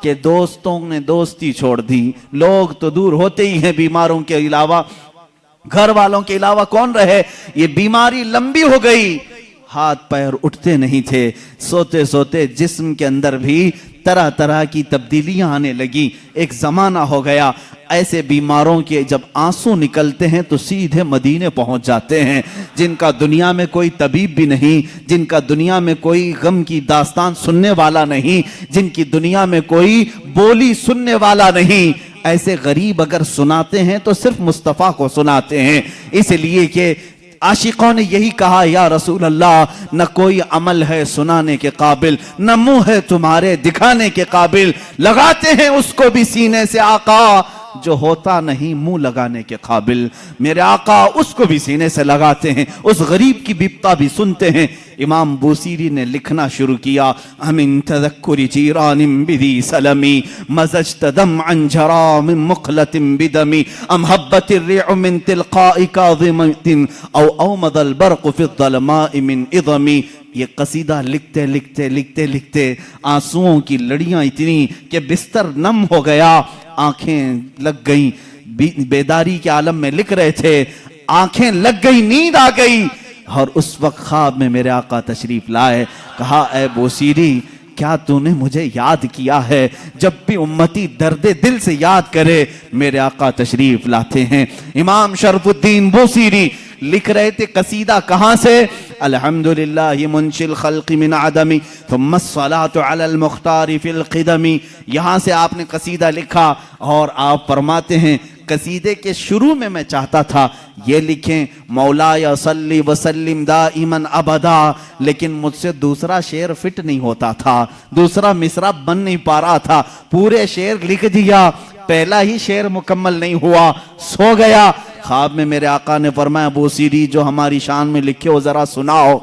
कि दोस्तों ने दोस्ती छोड़ दी, लोग तो दूर होते ही हैं, बीमारों के अलावा, घर वालों के अलावा कौन रहे। ये बीमारी लंबी हो गई, हाथ पैर उठते नहीं थे, सोते सोते जिस्म के अंदर भी तरह तरह की तब्दीलियां आने लगी। एक जमाना हो गया ऐसे बीमारों के जब आंसू निकलते हैं तो सीधे मदीने पहुंच जाते हैं, जिनका दुनिया में कोई तबीब भी नहीं, जिनका दुनिया में कोई गम की दास्तान सुनने वाला नहीं, जिनकी दुनिया में कोई बोली सुनने वाला नहीं, ऐसे गरीब अगर सुनाते हैं तो सिर्फ मुस्तफ़ा को सुनाते हैं। इसलिए कि आशिकों ने यही कहा, या रसूल अल्लाह, न कोई अमल है सुनाने के काबिल, न मुंह है तुम्हारे दिखाने के काबिल, लगाते हैं उसको भी सीने से आका जो होता नहीं मुंह लगाने के काबिल। मेरे आका उसको भी सीने से लगाते हैं, उस गरीब की बिपता भी सुनते हैं। इमाम बूसीरी ने लिखना शुरू किया, अमिन तज़क्कुरि जीरानिम बिदी सलमी मज़ज्त दमअन जरा मिन मुखलतिन बिदमी अम हब्बतिर रिअ मिन तिलक़ाइ काज़िमतिन औ औमदल बर्क़ फ़ि ज़लमाइ मिन इज़मी। ये कसीदा लिखते लिखते लिखते लिखते आंसुओं की लड़ियां इतनी कि बिस्तर नम हो गया, आंखें लग गई, बेदारी के आलम में लिख रहे थे, आंखें लग गई, नींद आ गई। और उस वक्त ख्वाब में मेरे आका तशरीफ लाए, कहा, ए बूसीरी, क्या तूने मुझे याद किया है। जब भी उम्मती दर्दे दिल से याद करे मेरे आका तशरीफ लाते हैं। इमाम शरफुद्दीन बूसीरी लिख रहे थे कसीदा कहां से, अल्हम्दुलिल्लाह मुंशिल खल्क़ि मिन आदमी थुम्मा अस्सलातु अलल मुख्तारि फिल क़िदमी। यहां से आपने कसीदा लिखा और आप फरमाते हैं कसीदे के शुरू में मैं चाहता था ये लिखें, मौलाया सल्ली वसल्लिम दाइमन अबदा, लेकिन मुझसे दूसरा शेर फिट नहीं होता था, दूसरा मिसरा बन नहीं पा रहा था। पूरे शेर लिख दिया, पहला ही शेर मुकम्मल नहीं हुआ, सो गया। ख्वाब में मेरे आका ने फरमाया, बूसीरी जो हमारी शान में लिखे हो जरा सुनाओ,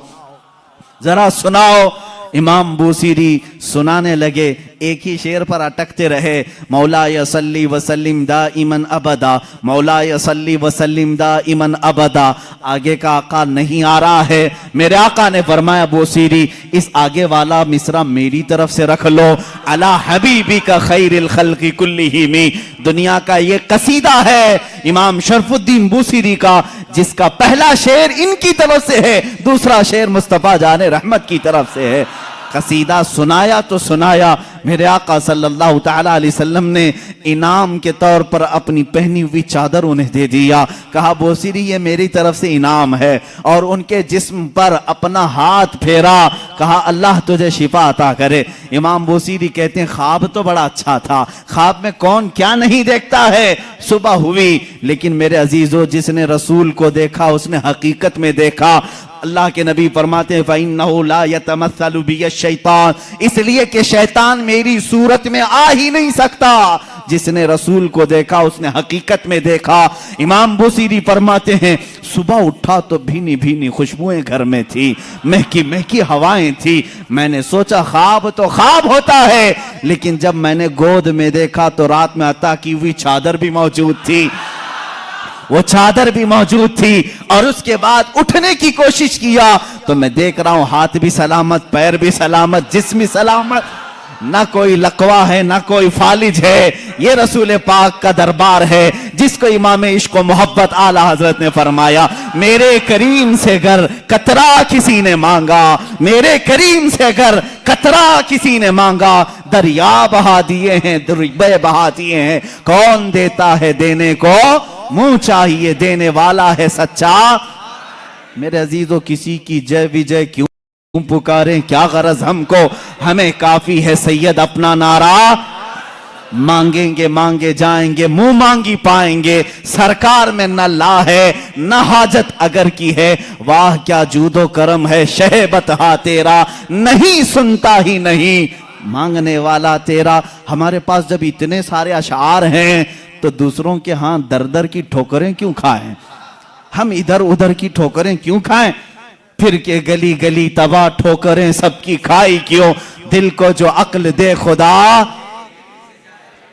जरा सुनाओ। इमाम बूसीरी सुनाने लगे, एक ही शेर पर अटकते रहे, मौलाया सल्ली वसल्लिम दाइमन अबदा, मौलाया सल्ली वसल्लिम दाइमन अबदा। आगे का आका नहीं आ रहा है। मेरे आका ने फरमाया, बूसीरी इस आगे वाला मिसरा मेरी तरफ से रख लो, अला हबीबी का खैरिल खल्क़ि कुल्लिहिम। दुनिया का ये कसीदा है इमाम शरफुद्दीन बूसीरी का, जिसका पहला शेर इनकी तरफ से है, दूसरा शेर मुस्तफ़ा जाने रहमत की तरफ से है। कसीदा सुनाया तो सुनाया, मेरे आका सल्लल्लाहु तआला अलैहि वसल्लम ने इनाम के तौर पर अपनी पहनी हुई चादर उन्हें दे दिया। कहा, बूसीरी ये मेरी तरफ से इनाम है, और उनके जिस्म पर अपना हाथ फेरा, कहा, अल्लाह तुझे शिफा अता करे। इमाम बूसीरी कहते हैं, ख्वाब तो बड़ा अच्छा था, ख्वाब में कौन क्या नहीं देखता है। सुबह हुई, लेकिन मेरे अजीजों, जिसने रसूल को देखा उसने हकीकत में देखा। अल्लाह के नबी फरमाते हैं, फ़इन्नहु ला यतमस्सलु बिय शैतान, इसलिए कि शैतान मेरी सूरत में आ ही नहीं सकता। जिसने रसूल को देखा उसने हकीकत में देखा। इमाम बूसीरी फरमाते हैं, सुबह उठा तो भीनी भीनी खुशबुएं घर में थी, महकी महकी हवाएं थी। मैंने सोचा ख्वाब तो ख्वाब होता है, लेकिन जब मैंने गोद में देखा तो रात में अता की हुई चादर भी मौजूद थी, वो चादर भी मौजूद थी। और उसके बाद उठने की कोशिश किया तो मैं देख रहा हूं हाथ भी सलामत, पैर भी सलामत, जिस्म भी सलामत, ना कोई लकवा है ना कोई फालिज है। ये रसूल पाक का दरबार है, जिसको इमाम इश्क व मोहब्बत आला हजरत ने फरमाया, मेरे करीम से अगर कतरा किसी ने मांगा, मेरे करीम से अगर कतरा किसी ने मांगा, दरिया बहा दिए हैं, दरिया बहा दिए हैं। कौन देता है देने को मुंह चाहिए, देने वाला है सच्चा। मेरे अजीजों, किसी की जय विजय क्यों पुकारें, क्या गरज हमको, हमें काफी है सैयद अपना नारा। मांगेंगे मांगे जाएंगे, मुंह मांगी पाएंगे। सरकार में न ला है न हाजत अगर की है, वाह क्या जूदो करम है शहबत हा तेरा, नहीं सुनता ही नहीं मांगने वाला तेरा। हमारे पास जब इतने सारे अशार हैं तो दूसरों के हाथ दर दर की ठोकरें क्यों खाएं? हम इधर उधर की ठोकरें क्यों खाएं? फिर के गली गली तबाह ठोकरें सबकी खाई क्यों? दिल को जो अक्ल दे खुदा।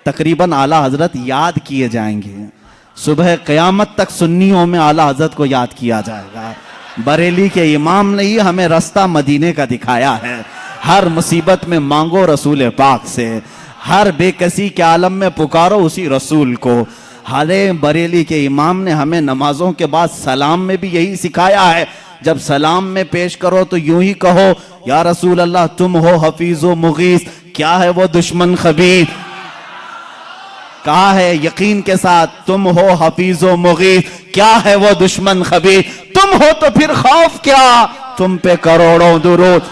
तकरीबन आला हजरत याद किए जाएंगे, सुबह क़यामत तक सुन्नियों में आला हजरत को याद किया जाएगा। बरेली के इमाम ने ही हमें रास्ता मदीने का दिखाया है। हर मुसीबत में मांगो रसूल पाक से, हर बेकसी के आलम में पुकारो उसी रसूल को। हाले बरेली के इमाम ने हमें नमाजों के बाद सलाम में भी यही सिखाया है। जब सलाम में पेश करो तो यूं ही कहो, या रसूल अल्लाह तुम हो हफीज़ो मुगीस। क्या है वो दुश्मन खबीर? कहा है यकीन के साथ, तुम हो हफीज़ो मुगीस। क्या है वो दुश्मन खबीर? तुम हो तो फिर खौफ क्या, तुम पे करोड़ों दुरूद।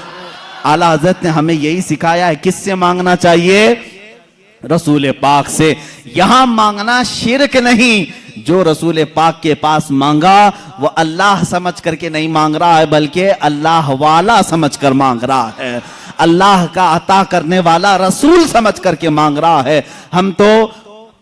आला हज़रत ने हमें यही सिखाया है। किससे मांगना चाहिए? रसूल पाक से। यहां मांगना शिरक नहीं, जो रसूल पाक के पास मांगा वो अल्लाह समझ करके नहीं मांग रहा है, बल्कि अल्लाह वाला समझ कर मांग रहा है। अल्लाह का अता करने वाला रसूल समझ करके मांग रहा है। हम तो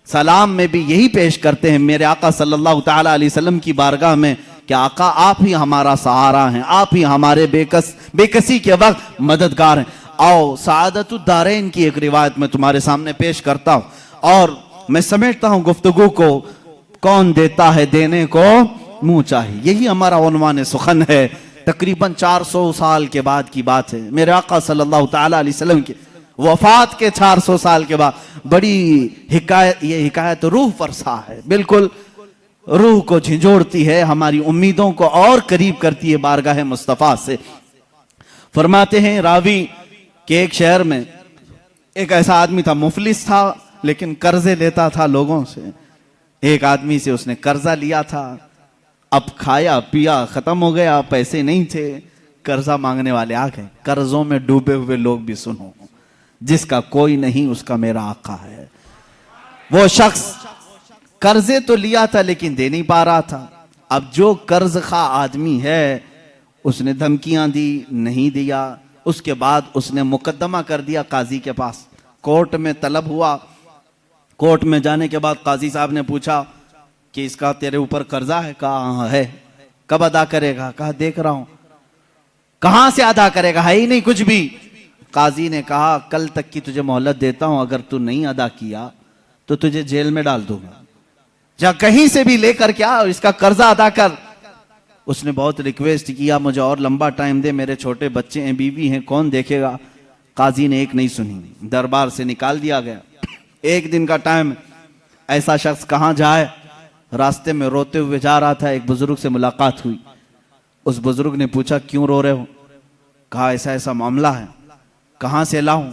सलाम में भी यही पेश करते हैं मेरे आका सल्लल्लाहु ताला अलैहि वसल्लम की बारगाह में कि आका आप ही हमारा सहारा हैं, आप ही हमारे बेकसी के वक्त मददगार हैं। आओ सआदतुद्दारैन की एक रिवायत में तुम्हारे सामने पेश करता हूं और मैं समेटता हूं गुफ्तगू को। कौन देता है देने को मुंह चाहिए, यही हमारा उन्वान सुखन है। तकरीबन 400 साल के बाद की बात है। मेरे आका सल्लल्लाहु ताला अलैहि वसल्लम के वफात के 400 साल के बाद बड़ी हिकायत, ये हिकायत रूह फरसा है, बिल्कुल रूह को झिंझोड़ती है, हमारी उम्मीदों को और करीब करती है बारगाह मुस्तफा से। फरमाते हैं रावी कि एक शहर में एक ऐसा आदमी था, मुफलिस था लेकिन कर्जे लेता था लोगों से। एक आदमी से उसने कर्जा लिया था, अब खाया पिया खत्म हो गया, पैसे नहीं थे, कर्जा मांगने वाले आ गए। कर्जों में डूबे हुए लोग भी सुनो, जिसका कोई नहीं उसका मेरा आका है। वो शख्स कर्जे तो लिया था लेकिन दे नहीं पा रहा था। अब जो कर्ज खा आदमी है उसने धमकियां दी, नहीं दिया। उसके बाद उसने मुकदमा कर दिया काजी के पास, कोर्ट में तलब हुआ। कोर्ट में जाने के बाद काजी साहब ने पूछा कि इसका तेरे ऊपर कर्जा है? कहा हाँ है। कब अदा करेगा? कहा देख रहा हूं। कहां से अदा करेगा? है ही नहीं कुछ भी। काजी ने कहा कल तक की तुझे मोहलत देता हूं, अगर तू नहीं अदा किया तो तुझे जेल में डाल दूंगा, जा कहीं से भी लेकर क्या इसका कर्जा अदा कर। उसने बहुत रिक्वेस्ट किया, मुझे और लंबा टाइम दे, मेरे छोटे बच्चे हैं, बीवी हैं, कौन देखेगा। काजी ने एक नहीं सुनी, दरबार से निकाल दिया गया। एक दिन का टाइम, ऐसा शख्स कहां जाए, रास्ते में रोते हुए जा रहा था। एक बुजुर्ग से मुलाकात हुई। उस बुजुर्ग ने पूछा क्यों रो रहे हो? कहा ऐसा ऐसा मामला है। कहां से लाऊं?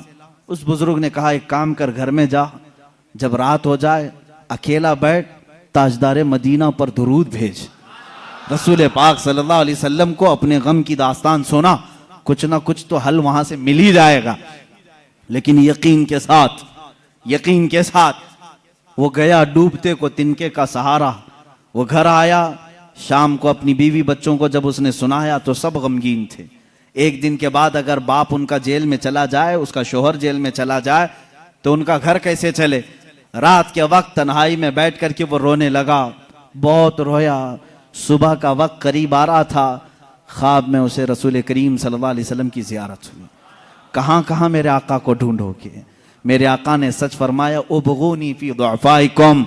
उस बुजुर्ग ने कहा एक काम कर, घर में जा, जब रात हो जाए अकेला बैठ, ताजदार मदीना पर दुरूद भेज। रसूल पाक सल्लल्लाहु अलैहि वसल्लम को अपने गम की दास्तान सुना, कुछ ना कुछ तो हल वहां से मिल ही जाएगा। लेकिन यकीन के साथ वो गया, डूबते को तिनके का सहारा। वो घर आया, शाम को अपनी बीवी बच्चों को जब उसने सुनाया तो सब गमगीन थे। एक दिन के बाद अगर बाप उनका जेल में चला जाए, उसका शोहर जेल में चला जाए, तो उनका घर कैसे चले। रात के वक्त तन्हाई में बैठ करके वो रोने लगा, बहुत रोया। सुबह का वक्त करीब आ रहा था, ख्वाब में उसे रसूल करीम सल्लल्लाहु अलैहि वसल्लम की ज़ियारत हुई। कहाँ कहाँ मेरे आका को ढूंढोगे? मेरे आका ने सच फरमाया, उबगूनी फी दुअफ़ाइकुम,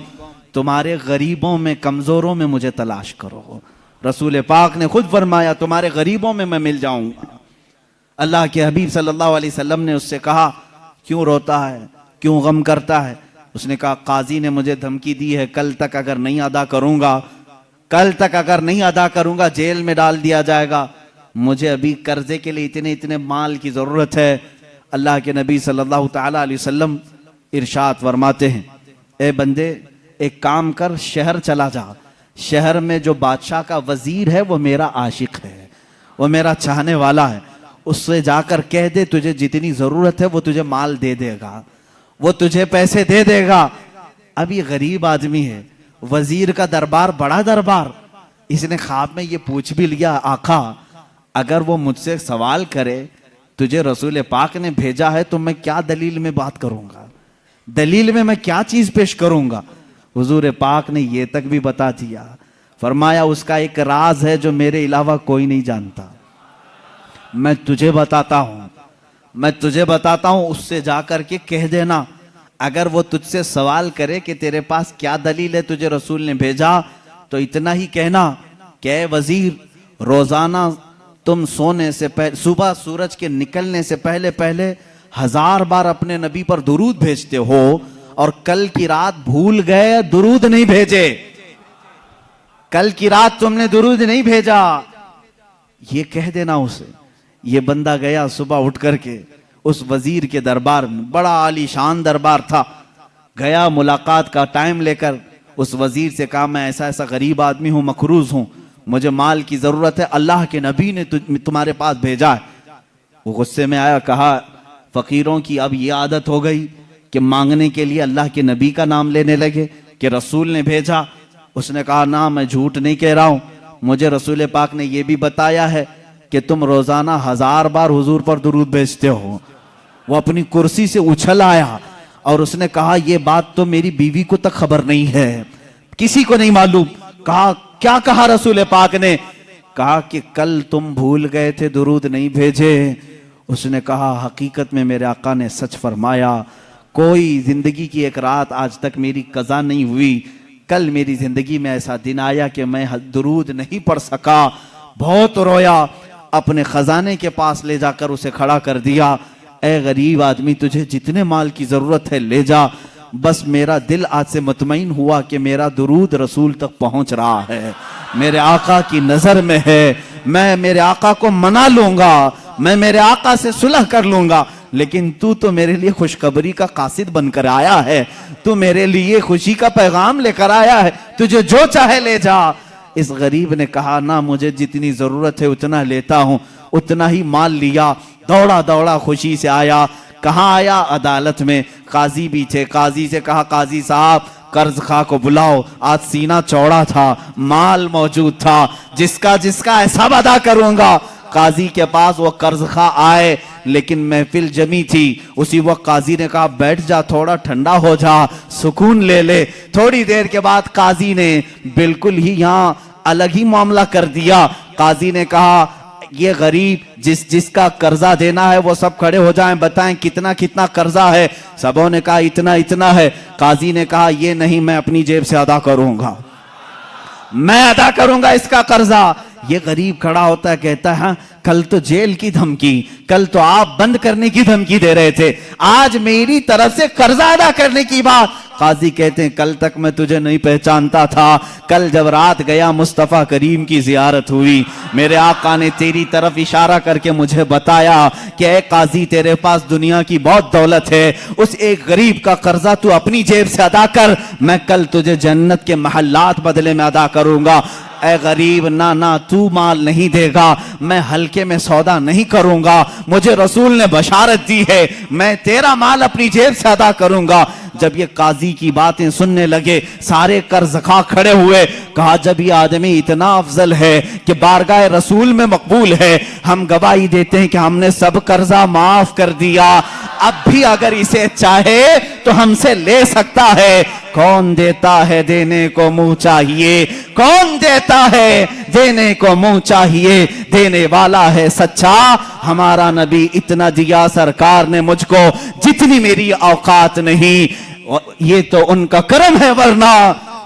तुम्हारे गरीबों में, कमजोरों में मुझे तलाश करो। रसूल पाक ने खुद फरमाया, तुम्हारे गरीबों में मैं मिल जाऊंगा। अल्लाह के हबीब सल्लल्लाहु अलैहि वसल्लम ने उससे कहा क्यों रोता है, क्यों गम करता है? उसने कहा काजी ने मुझे धमकी दी है, कल तक अगर नहीं अदा करूंगा जेल में डाल दिया जाएगा। मुझे अभी कर्जे के लिए इतने माल की जरूरत है। अल्लाह के नबी सल्लल्लाहु ताला अलैहि वसल्लम इरशाद फरमाते हैं, ए बंदे एक काम कर, शहर चला जा। शहर में जो बादशाह का वजीर है वो मेरा आशिक है, वो मेरा चाहने वाला है। उससे जाकर कह दे तुझे जितनी जरूरत है वो तुझे माल दे देगा। वो तुझे पैसे दे देगा। अब ये गरीब आदमी है, वजीर का दरबार बड़ा दरबार, इसने ख्वाब में ये पूछ भी लिया, आका अगर वो मुझसे सवाल करे तुझे रसूल पाक ने भेजा है तो मैं क्या दलील में बात करूंगा, दलील में मैं क्या चीज पेश करूंगा। हुजूर पाक ने ये तक भी बता दिया, फरमाया उसका एक राज है जो मेरे अलावा कोई नहीं जानता, मैं तुझे बताता हूं, उससे जाकर के कह देना, अगर वो तुझसे सवाल करे कि तेरे पास क्या दलील है तुझे रसूल ने भेजा, तो इतना ही कहना कि वजीर रोजाना तुम सोने से पहले, सुबह सूरज के निकलने से पहले पहले 1000 बार अपने नबी पर दुरूद भेजते हो और कल की रात भूल गए दुरूद नहीं भेजे, कल की रात तुमने दुरूद नहीं भेजा, ये कह देना उसे। ये बंदा गया सुबह उठ करके उस वजीर के दरबार में, बड़ा आलीशान दरबार था, गया मुलाकात का टाइम लेकर उस वजीर से कहा मैं ऐसा ऐसा गरीब आदमी हूं, मकरूज हूं, मुझे माल की जरूरत है, अल्लाह के नबी ने तुम्हारे पास भेजा है। वो गुस्से में आया, कहा फकीरों की अब ये आदत हो गई कि मांगने के लिए अल्लाह के नबी का नाम लेने लगे कि रसूल ने भेजा। उसने कहा ना, मैं झूठ नहीं कह रहा हूं, मुझे रसूल पाक ने यह भी बताया है कि तुम रोजाना 1000 बार हुजूर पर दुरूद भेजते हो। वो अपनी कुर्सी से उछल आया और उसने कहा यह बात तो मेरी बीवी को तक खबर नहीं है, किसी को नहीं मालूम। कहा क्या कहा रसूल पाक ने? कहा कि कल तुम भूल गए थे, दुरूद नहीं भेजे। उसने कहा हकीकत में मेरे आका ने सच फरमाया, कोई जिंदगी की एक रात आज तक मेरी कज़ा नहीं हुई, कल मेरी जिंदगी में ऐसा दिन आया कि मैं दुरूद नहीं पढ़ सका, बहुत रोया, अपने खजाने के पास ले जाकर उसे खड़ा कर दिया। ए गरीब आदमी, तुझे जितने माल की जरूरत है ले जा, बस मेरा दिल आज से मुतमईन हुआ कि मेरा दुरूद रसूल तक पहुंच रहा है, मेरे आका की नजर में है, मैं मेरे आका को मना लूंगा, मैं मेरे आका से सुलह कर लूंगा, लेकिन तू तो मेरे लिए खुशखबरी का कासिद बनकर आया है, तू मेरे लिए खुशी का पैगाम लेकर आया है, तुझे जो चाहे ले जा। इस गरीब ने कहा ना, मुझे जितनी जरूरत है उतना लेता हूं, उतना ही माल लिया, दौड़ा दौड़ा खुशी से आया। कहाँ आया? अदालत में। काजी भी थे, काजी से कहा काजी साहब कर्ज खा को बुलाओ, आज सीना चौड़ा था, माल मौजूद था, जिसका जिसका हिसाब अदा करूंगा। काजी के पास वो कर्ज खा आए, लेकिन महफिल जमी थी। उसी वक्त काजी ने कहा बैठ जा, थोड़ा ठंडा हो जा, सुकून ले ले। थोड़ी देर के बाद काजी ने बिल्कुल ही यहाँ अलग ही मामला कर दिया। काजी ने कहा ये गरीब जिसका कर्जा देना है वो सब खड़े हो जाएं, बताएं कितना कितना कर्जा है। सबों ने कहा इतना इतना है। काजी ने कहा ये नहीं, मैं अपनी जेब से अदा करूंगा, मैं अदा करूंगा इसका कर्जा। ये गरीब खड़ा होता है, कहता है हाँ, कल तो जेल की धमकी, कल तो आप बंद करने की धमकी दे रहे थे, आज मेरी तरफ से कर्जा अदा करने की बात। काजी कहते हैं कल तक मैं तुझे नहीं पहचानता था, कल जब रात गया मुस्तफा करीम की जियारत हुई, मेरे आका ने तेरी तरफ इशारा करके मुझे बताया कि ए काजी तेरे पास दुनिया की बहुत दौलत है, उस एक गरीब का कर्जा तू अपनी जेब से अदा कर, मैं कल तुझे जन्नत के महल्लात बदले में अदा करूंगा। ए गरीब ना ना, तू माल नहीं देगा, मैं हल्के में सौदा नहीं करूंगा, मुझे रसूल ने बशारत दी है, मैं तेरा माल अपनी जेब से अदा करूंगा। जब ये काजी की बातें सुनने लगे सारे कर्जखा खड़े हुए। कहा जब ये आदमी इतना अफजल है कि बारगाह रसूल में मकबूल है, हम गवाही देते हैं कि हमने सब कर्जा माफ कर दिया, अब भी अगर इसे चाहे तो हमसे ले सकता है। कौन देता है देने को मुंह चाहिए, कौन देता है देने को मुंह चाहिए, देने वाला है सच्चा हमारा नबी, इतना दिया सरकार ने मुझको जितनी मेरी औकात नहीं, ये तो उनका करम है वरना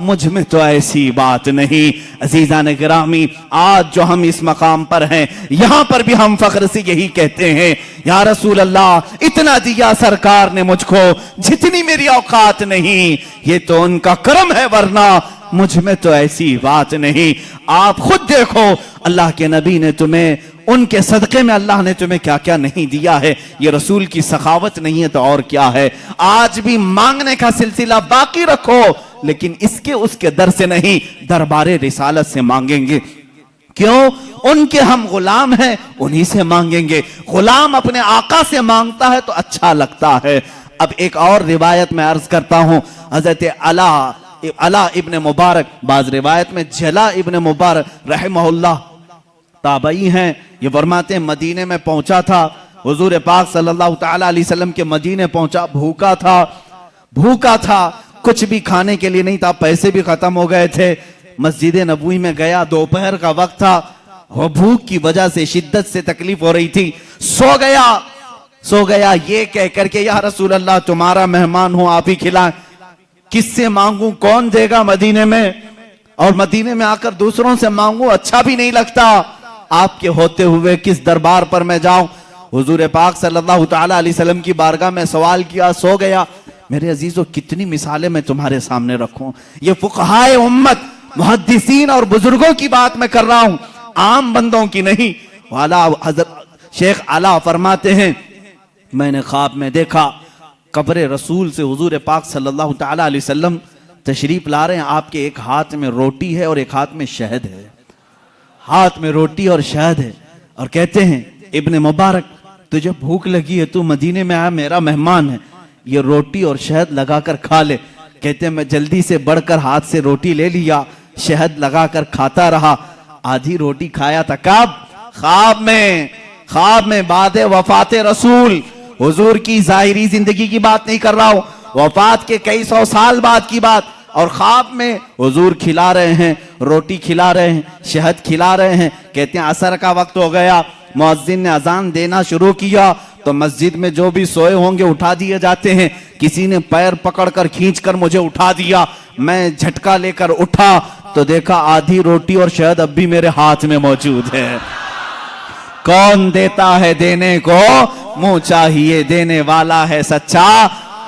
मुझ में तो ऐसी बात नहीं। अजीजा ने गिरामी, आज जो हम इस मकाम पर हैं, यहां पर भी हम फख्र से यही कहते हैं या रसूल अल्लाह इतना दिया सरकार ने मुझको जितनी मेरी औकात नहीं, ये तो उनका करम है वरना मुझ में तो ऐसी बात नहीं। आप खुद देखो अल्लाह के नबी ने तुम्हें, उनके सदके में अल्लाह ने तुम्हें क्या क्या नहीं दिया है। ये रसूल की सखावत नहीं है तो और क्या है। आज भी मांगने का सिलसिला बाकी रखो, लेकिन इसके उसके दर से नहीं, दरबारे रिसालत से मांगेंगे। क्यों? उनके हम गुलाम हैं, उन्हीं से मांगेंगे। गुलाम अपने आका से मांगता है तो अच्छा लगता है, अब एक और रिवायत में अर्ज करता हूं, हजरत अला इब्न मुबारक, बाज रिवायत में जला इब्न मुबारक रहमहुल्लाह ताबई हैं, ये फरमाते हैं मदीने में पहुंचा था, हुजूर पाक सल्लल्लाहु तआला अलैहि वसल्लम के मदीने पहुंचा, भूखा था, कुछ भी खाने के लिए नहीं था, पैसे भी खत्म हो गए थे। मस्जिद नबवी में गया, दोपहर का वक्त था, वो भूख की वजह से शिद्दत से तकलीफ हो रही थी, सो गया ये कह करके या रसूल अल्लाह तुम्हारा मेहमान हूं, आप ही खिलाएं। किससे मांगू, कौन देगा मदीने में, और मदीने में आकर दूसरों से मांगू अच्छा भी नहीं लगता, आपके होते हुए किस दरबार पर मैं जाऊं। हुजूर पाक सल्लल्लाहु तआला अलैहि वसल्लम की बारगाह में सवाल किया, सो गया। मेरे अजीजों, कितनी मिसालें मैं तुम्हारे सामने रखूं, ये फुकहाए उम्मत, मुहद्दिसीन और बुजुर्गों की बात मैं कर रहा हूं, आम बंदों की नहीं। वाला हजरत शेख आला फरमाते हैं, मैंने ख्वाब में देखा कब्र रसूल से हुजूर पाक सल्लल्लाहु तआला अलैहि वसल्लम तशरीफ ला रहे हैं, आपके एक हाथ में रोटी है और एक हाथ में शहद है, हाथ में रोटी और शहद है, और कहते हैं इब्न मुबारक तुझे भूख लगी है, तू मदीने में आया, मेरा मेहमान है, ये रोटी और शहद लगाकर खा ले। कहते हैं मैं जल्दी से बढ़कर हाथ से रोटी ले लिया, शहद लगाकर खाता रहा, आधी रोटी खाया था, कब? ख्वाब में बाद वफात रसूल, हुजूर की जाहिरी जिंदगी की बात नहीं कर रहा हूं, वफात के कई सौ साल बाद की बात, और ख्वाब में हुजूर खिला रहे हैं, रोटी खिला रहे हैं, शहद खिला रहे हैं। कहते हैं असर का वक्त हो गया, मुअज्जिन ने अजान देना शुरू किया, तो मस्जिद में जो भी सोए होंगे उठा दिए जाते हैं, किसी ने पैर पकड़कर खींचकर मुझे उठा दिया, मैं झटका लेकर उठा तो देखा आधी रोटी और शहद अब भी मेरे हाथ में मौजूद है। कौन देता है देने को, मुंह चाहिए देने वाला है सच्चा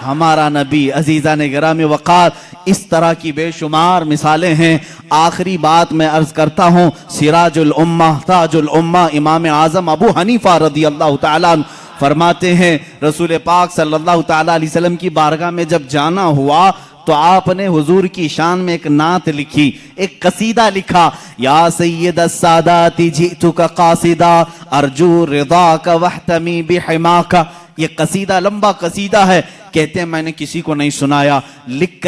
हमारा नबी। अजीजा ने गिरामी वक़ार, इस तरह की बेशुमार मिसालें हैं। आखिरी बात मैं अर्ज करता हूं, सिराजुल उम्मा ताजुल उम्मा इमाम आजम अबू हनीफा रदियल्लाहु ताला फरमाते हैं, रसूल पाक सल्लल्लाहु ताला अलैहि वसल्लम की बारगाह में जब जाना हुआ तो आपने हुजूर की शान में एक नात लिखी, एक कसीदा लिखा, या सय्यद अस्सादाती जितुका कासिदा अर्जू रिदाका वहतमी बिहिमाका। ये कसीदा लंबा कसीदा है, कहते हैं मैंने किसी को नहीं सुनाया, लिख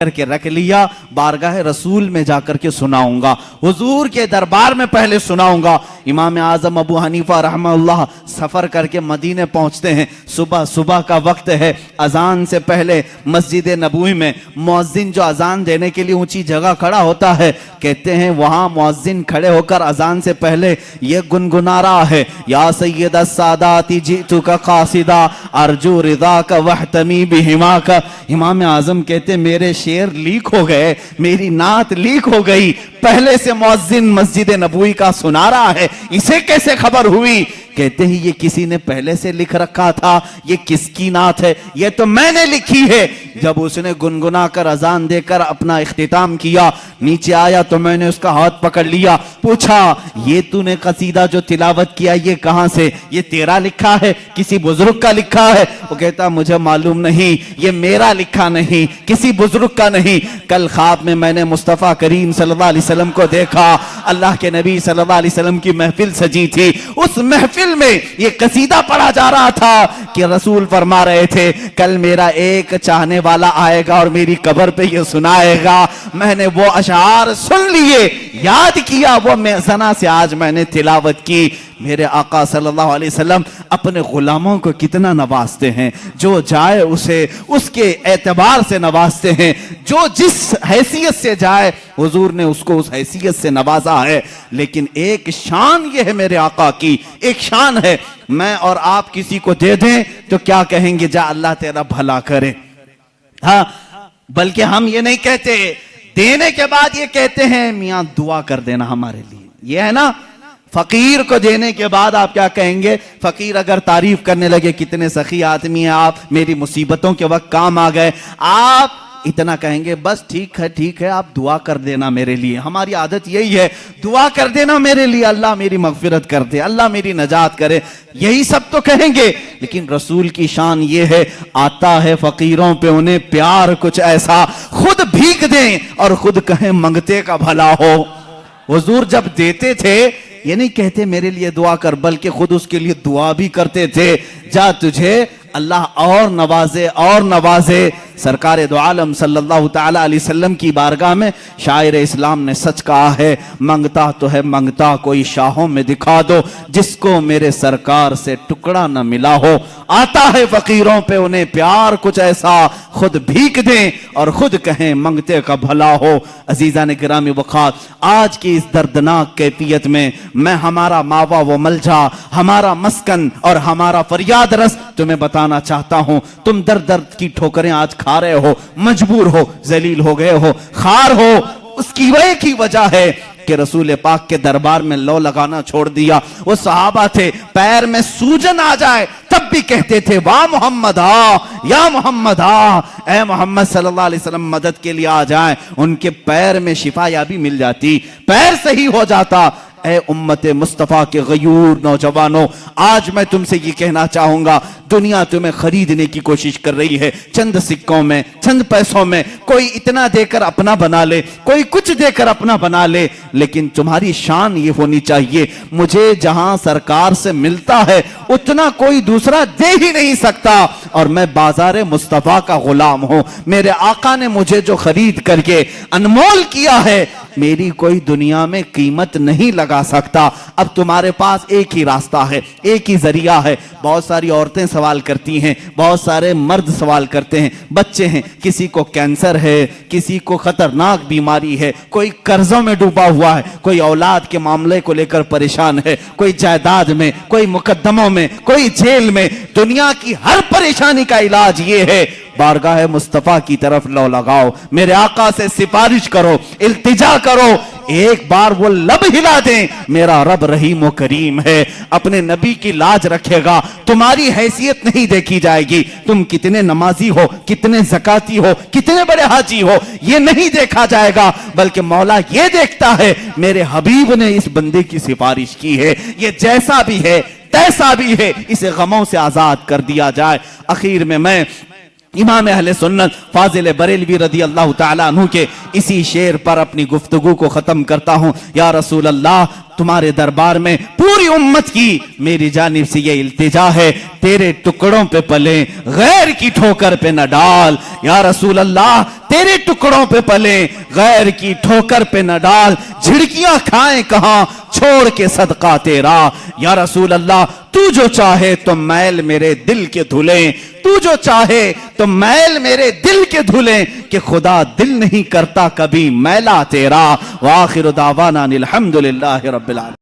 करके रख लिया, बारगाह रसूल में जाकर के सुनाऊंगा, हुजूर के दरबार में पहले सुनाऊंगा। इमाम आजम अबू हनीफा रहमतुल्लाह सफर करके मदीने पहुंचते हैं, सुबह का वक्त है, अजान से पहले मस्जिद नबवी में मुअज्जिन जो अजान देने के लिए ऊंची जगह खड़ा होता है, कहते हैं वहां मुअज्जिन खड़े होकर अजान से पहले ये गुनगुना रहा है, या सय्यद अस्सादाती जितुका कासिदा अर्जू रिदाका वहतमी बिहिमाका। इमाम आजम कहते मेरे शेर लीक हो गए, मेरी नात लीक हो गई, पहले से मुअज्जिन मस्जिद नबवी का सुना रहा है, इसे कैसे खबर हुई? कहते हैं ये किसी ने पहले से लिख रखा था, ये किसकी नात है? ये तो मैंने लिखी है। जब उसने गुनगुना कर अजान देकर अपना इख्तिताम किया, नीचे आया तो मैंने उसका हाथ पकड़ लिया, पूछा ये तूने कसीदा जो तिलावत किया ये कहां से, ये तेरा लिखा है किसी बुजुर्ग का लिखा है? वो कहता मुझे मालूम नहीं, ये मेरा लिखा नहीं, किसी बुजुर्ग का नहीं। कल ख्वाब में मैंने मुस्तफा करीम सल्लल्लाहु अलैहि वसल्लम को देखा, अल्लाह के नबी सल्लल्लाहु अलैहि वसल्लम की महफिल सजी थी, उस महफिल में ये कसीदा पढ़ा जा रहा था कि रसूल फरमा रहे थे कल मेरा एक चाहने वाला आएगा और मेरी कब्र पे ये सुनाएगा। मैंने वो अशआर सुन लिए, याद किया, वो मेज़ना से आज मैंने तिलावत की। मेरे आका सल्लल्लाहु अलैहि वसल्लम अपने गुलामों को कितना नवाजते हैं, जो जाए उसे उसके एतबार से नवाजते हैं, जो जिस हैसियत से जाए हुजूर ने उसको उस हैसियत से नवाजा है। लेकिन एक शान ये है मेरे आका की, एक शान है, मैं और आप किसी को दे दें तो क्या कहेंगे, जा अल्लाह तेरा भला करे। हाँ, बल्कि हम ये नहीं कहते, देने के बाद ये कहते हैं मियां दुआ कर देना हमारे लिए, ये है ना। फकीर को देने के बाद आप क्या कहेंगे? फकीर अगर तारीफ करने लगे कितने सखी आदमी हैं आप, मेरी मुसीबतों के वक्त काम आ गए, आप इतना कहेंगे बस ठीक है आप दुआ कर देना मेरे लिए। हमारी आदत यही है, दुआ कर देना मेरे लिए, अल्लाह मेरी मगफिरत कर दे, अल्लाह मेरी नजात करे, यही सब तो कहेंगे। लेकिन रसूल की शान ये है, आता है फकीरों पे उन्हें प्यार कुछ ऐसा, खुद भीख दें और खुद कहें मंगते का भला हो। हुजूर जब देते थे ये नहीं कहते मेरे लिए दुआ कर, बल्कि खुद उसके लिए दुआ भी करते थे, जा तुझे अल्लाह और नवाजे और नवाजे। सरकार दो आलम सल्लल्लाहु ताला अलैहि वसल्लम की बारगाह में शायर इस्लाम ने सच कहा है, मंगता तो है मंगता कोई शाहों में दिखा दो, जिसको मेरे सरकार से टुकड़ा न मिला हो। आता है फकीरों पे उन्हें प्यार कुछ ऐसा, खुद भीख दें और खुद कहें मंगते का भला हो। अजीजा ने गिरामी वक़ार, आज की इस दर्दनाक कैफियत में मैं हमारा मावा वो मलजा, हमारा मस्कन और हमारा फरियाद रस तुम्हें बताना चाहता हूं। तुम दर दर की ठोकरें आज खा रहे हो, मजबूर हो, जलील हो गए हो, खार हो। उसकी वह की वजह है कि रसूल पाक के दरबार में लो लगाना छोड़ दिया। वो सहाबा थे, पैर में सूजन आ जाए तब भी कहते थे वाह मोहम्मद आ, या मोहम्मद आ, ए मोहम्मद सल्लल्लाहु अलैहि वसल्लम मदद के लिए आ जाए। उनके पैर में शिफा याबी मिल जाती, पैर सही हो जाता। ए उम्मत मुस्तफा के गयूर नौजवानों, आज मैं तुमसे ये कहना चाहूंगा, दुनिया तुम्हें खरीदने की कोशिश कर रही है, चंद सिक्कों में, चंद पैसों में। कोई इतना देकर अपना बना ले, कोई कुछ देकर अपना बना ले, लेकिन तुम्हारी शान ये होनी चाहिए, मुझे जहां सरकार से मिलता है उतना कोई दूसरा दे ही नहीं सकता, और मैं बाजार मुस्तफा का गुलाम हूं। मेरे आका ने मुझे जो खरीद करके अनमोल किया है, मेरी कोई दुनिया में कीमत नहीं लगा सकता। अब तुम्हारे पास एक ही रास्ता है, एक ही जरिया है। बहुत सारी औरतें सवाल करती हैं, बहुत सारे मर्द सवाल करते हैं, बच्चे हैं, किसी को कैंसर है, किसी को खतरनाक बीमारी है, कोई कर्जों में डूबा हुआ है, कोई औलाद के मामले को लेकर परेशान है, कोई जायदाद में, कोई मुकद्दमों में, कोई जेल में। दुनिया की हर परेशानी का इलाज ये है, बारगाह मुस्तफा की तरफ लो लगाओ, मेरे आका से सिफारिश करो, इल्तिजा करो, एक बार वो लब हिला दें, मेरा रब रहीम व करीम है, अपने नबी की लाज रखेगा। तुम्हारी हैसियत नहीं देखी जाएगी, तुम कितने नमाजी हो, कितने ज़काती हो, कितने बड़े हाजी हो, ये नहीं देखा जाएगा, बल्कि मौला ये देखता है मेरे हबीब ने इस बंदे की सिफारिश की है, ये जैसा भी है तैसा भी है, इसे गमों से आजाद कर दिया जाए। आखिर में मैं इमाम अहले सुन्नत फाजिल बरेलवी रदी अल्लाह ताला अन्हु के इसी शेर पर अपनी गुफ्तगू को खत्म करता हूं। या रसूल अल्लाह, तुम्हारे दरबार में पूरी उम्मत की मेरी जानिब से ये इल्तिजा है, तेरे टुकड़ों पे पले, गैर की ठोकर पे न डाल। या रसूल अल्लाह, तेरे टुकड़ों पे पले, गैर की ठोकर पे न डाल, झिड़कियां खाएं कहां, छोड़ के सदका तेरा। या रसूल अल्लाह, तू जो चाहे तो मैल मेरे दिल के धुले, तू जो चाहे तो मैल मेरे दिल के धुले, कि खुदा दिल नहीं करता कभी मैला तेरा। व आखिर दावाना अनिल हम्दुलिल्लाहि रब्बिल आलमीन।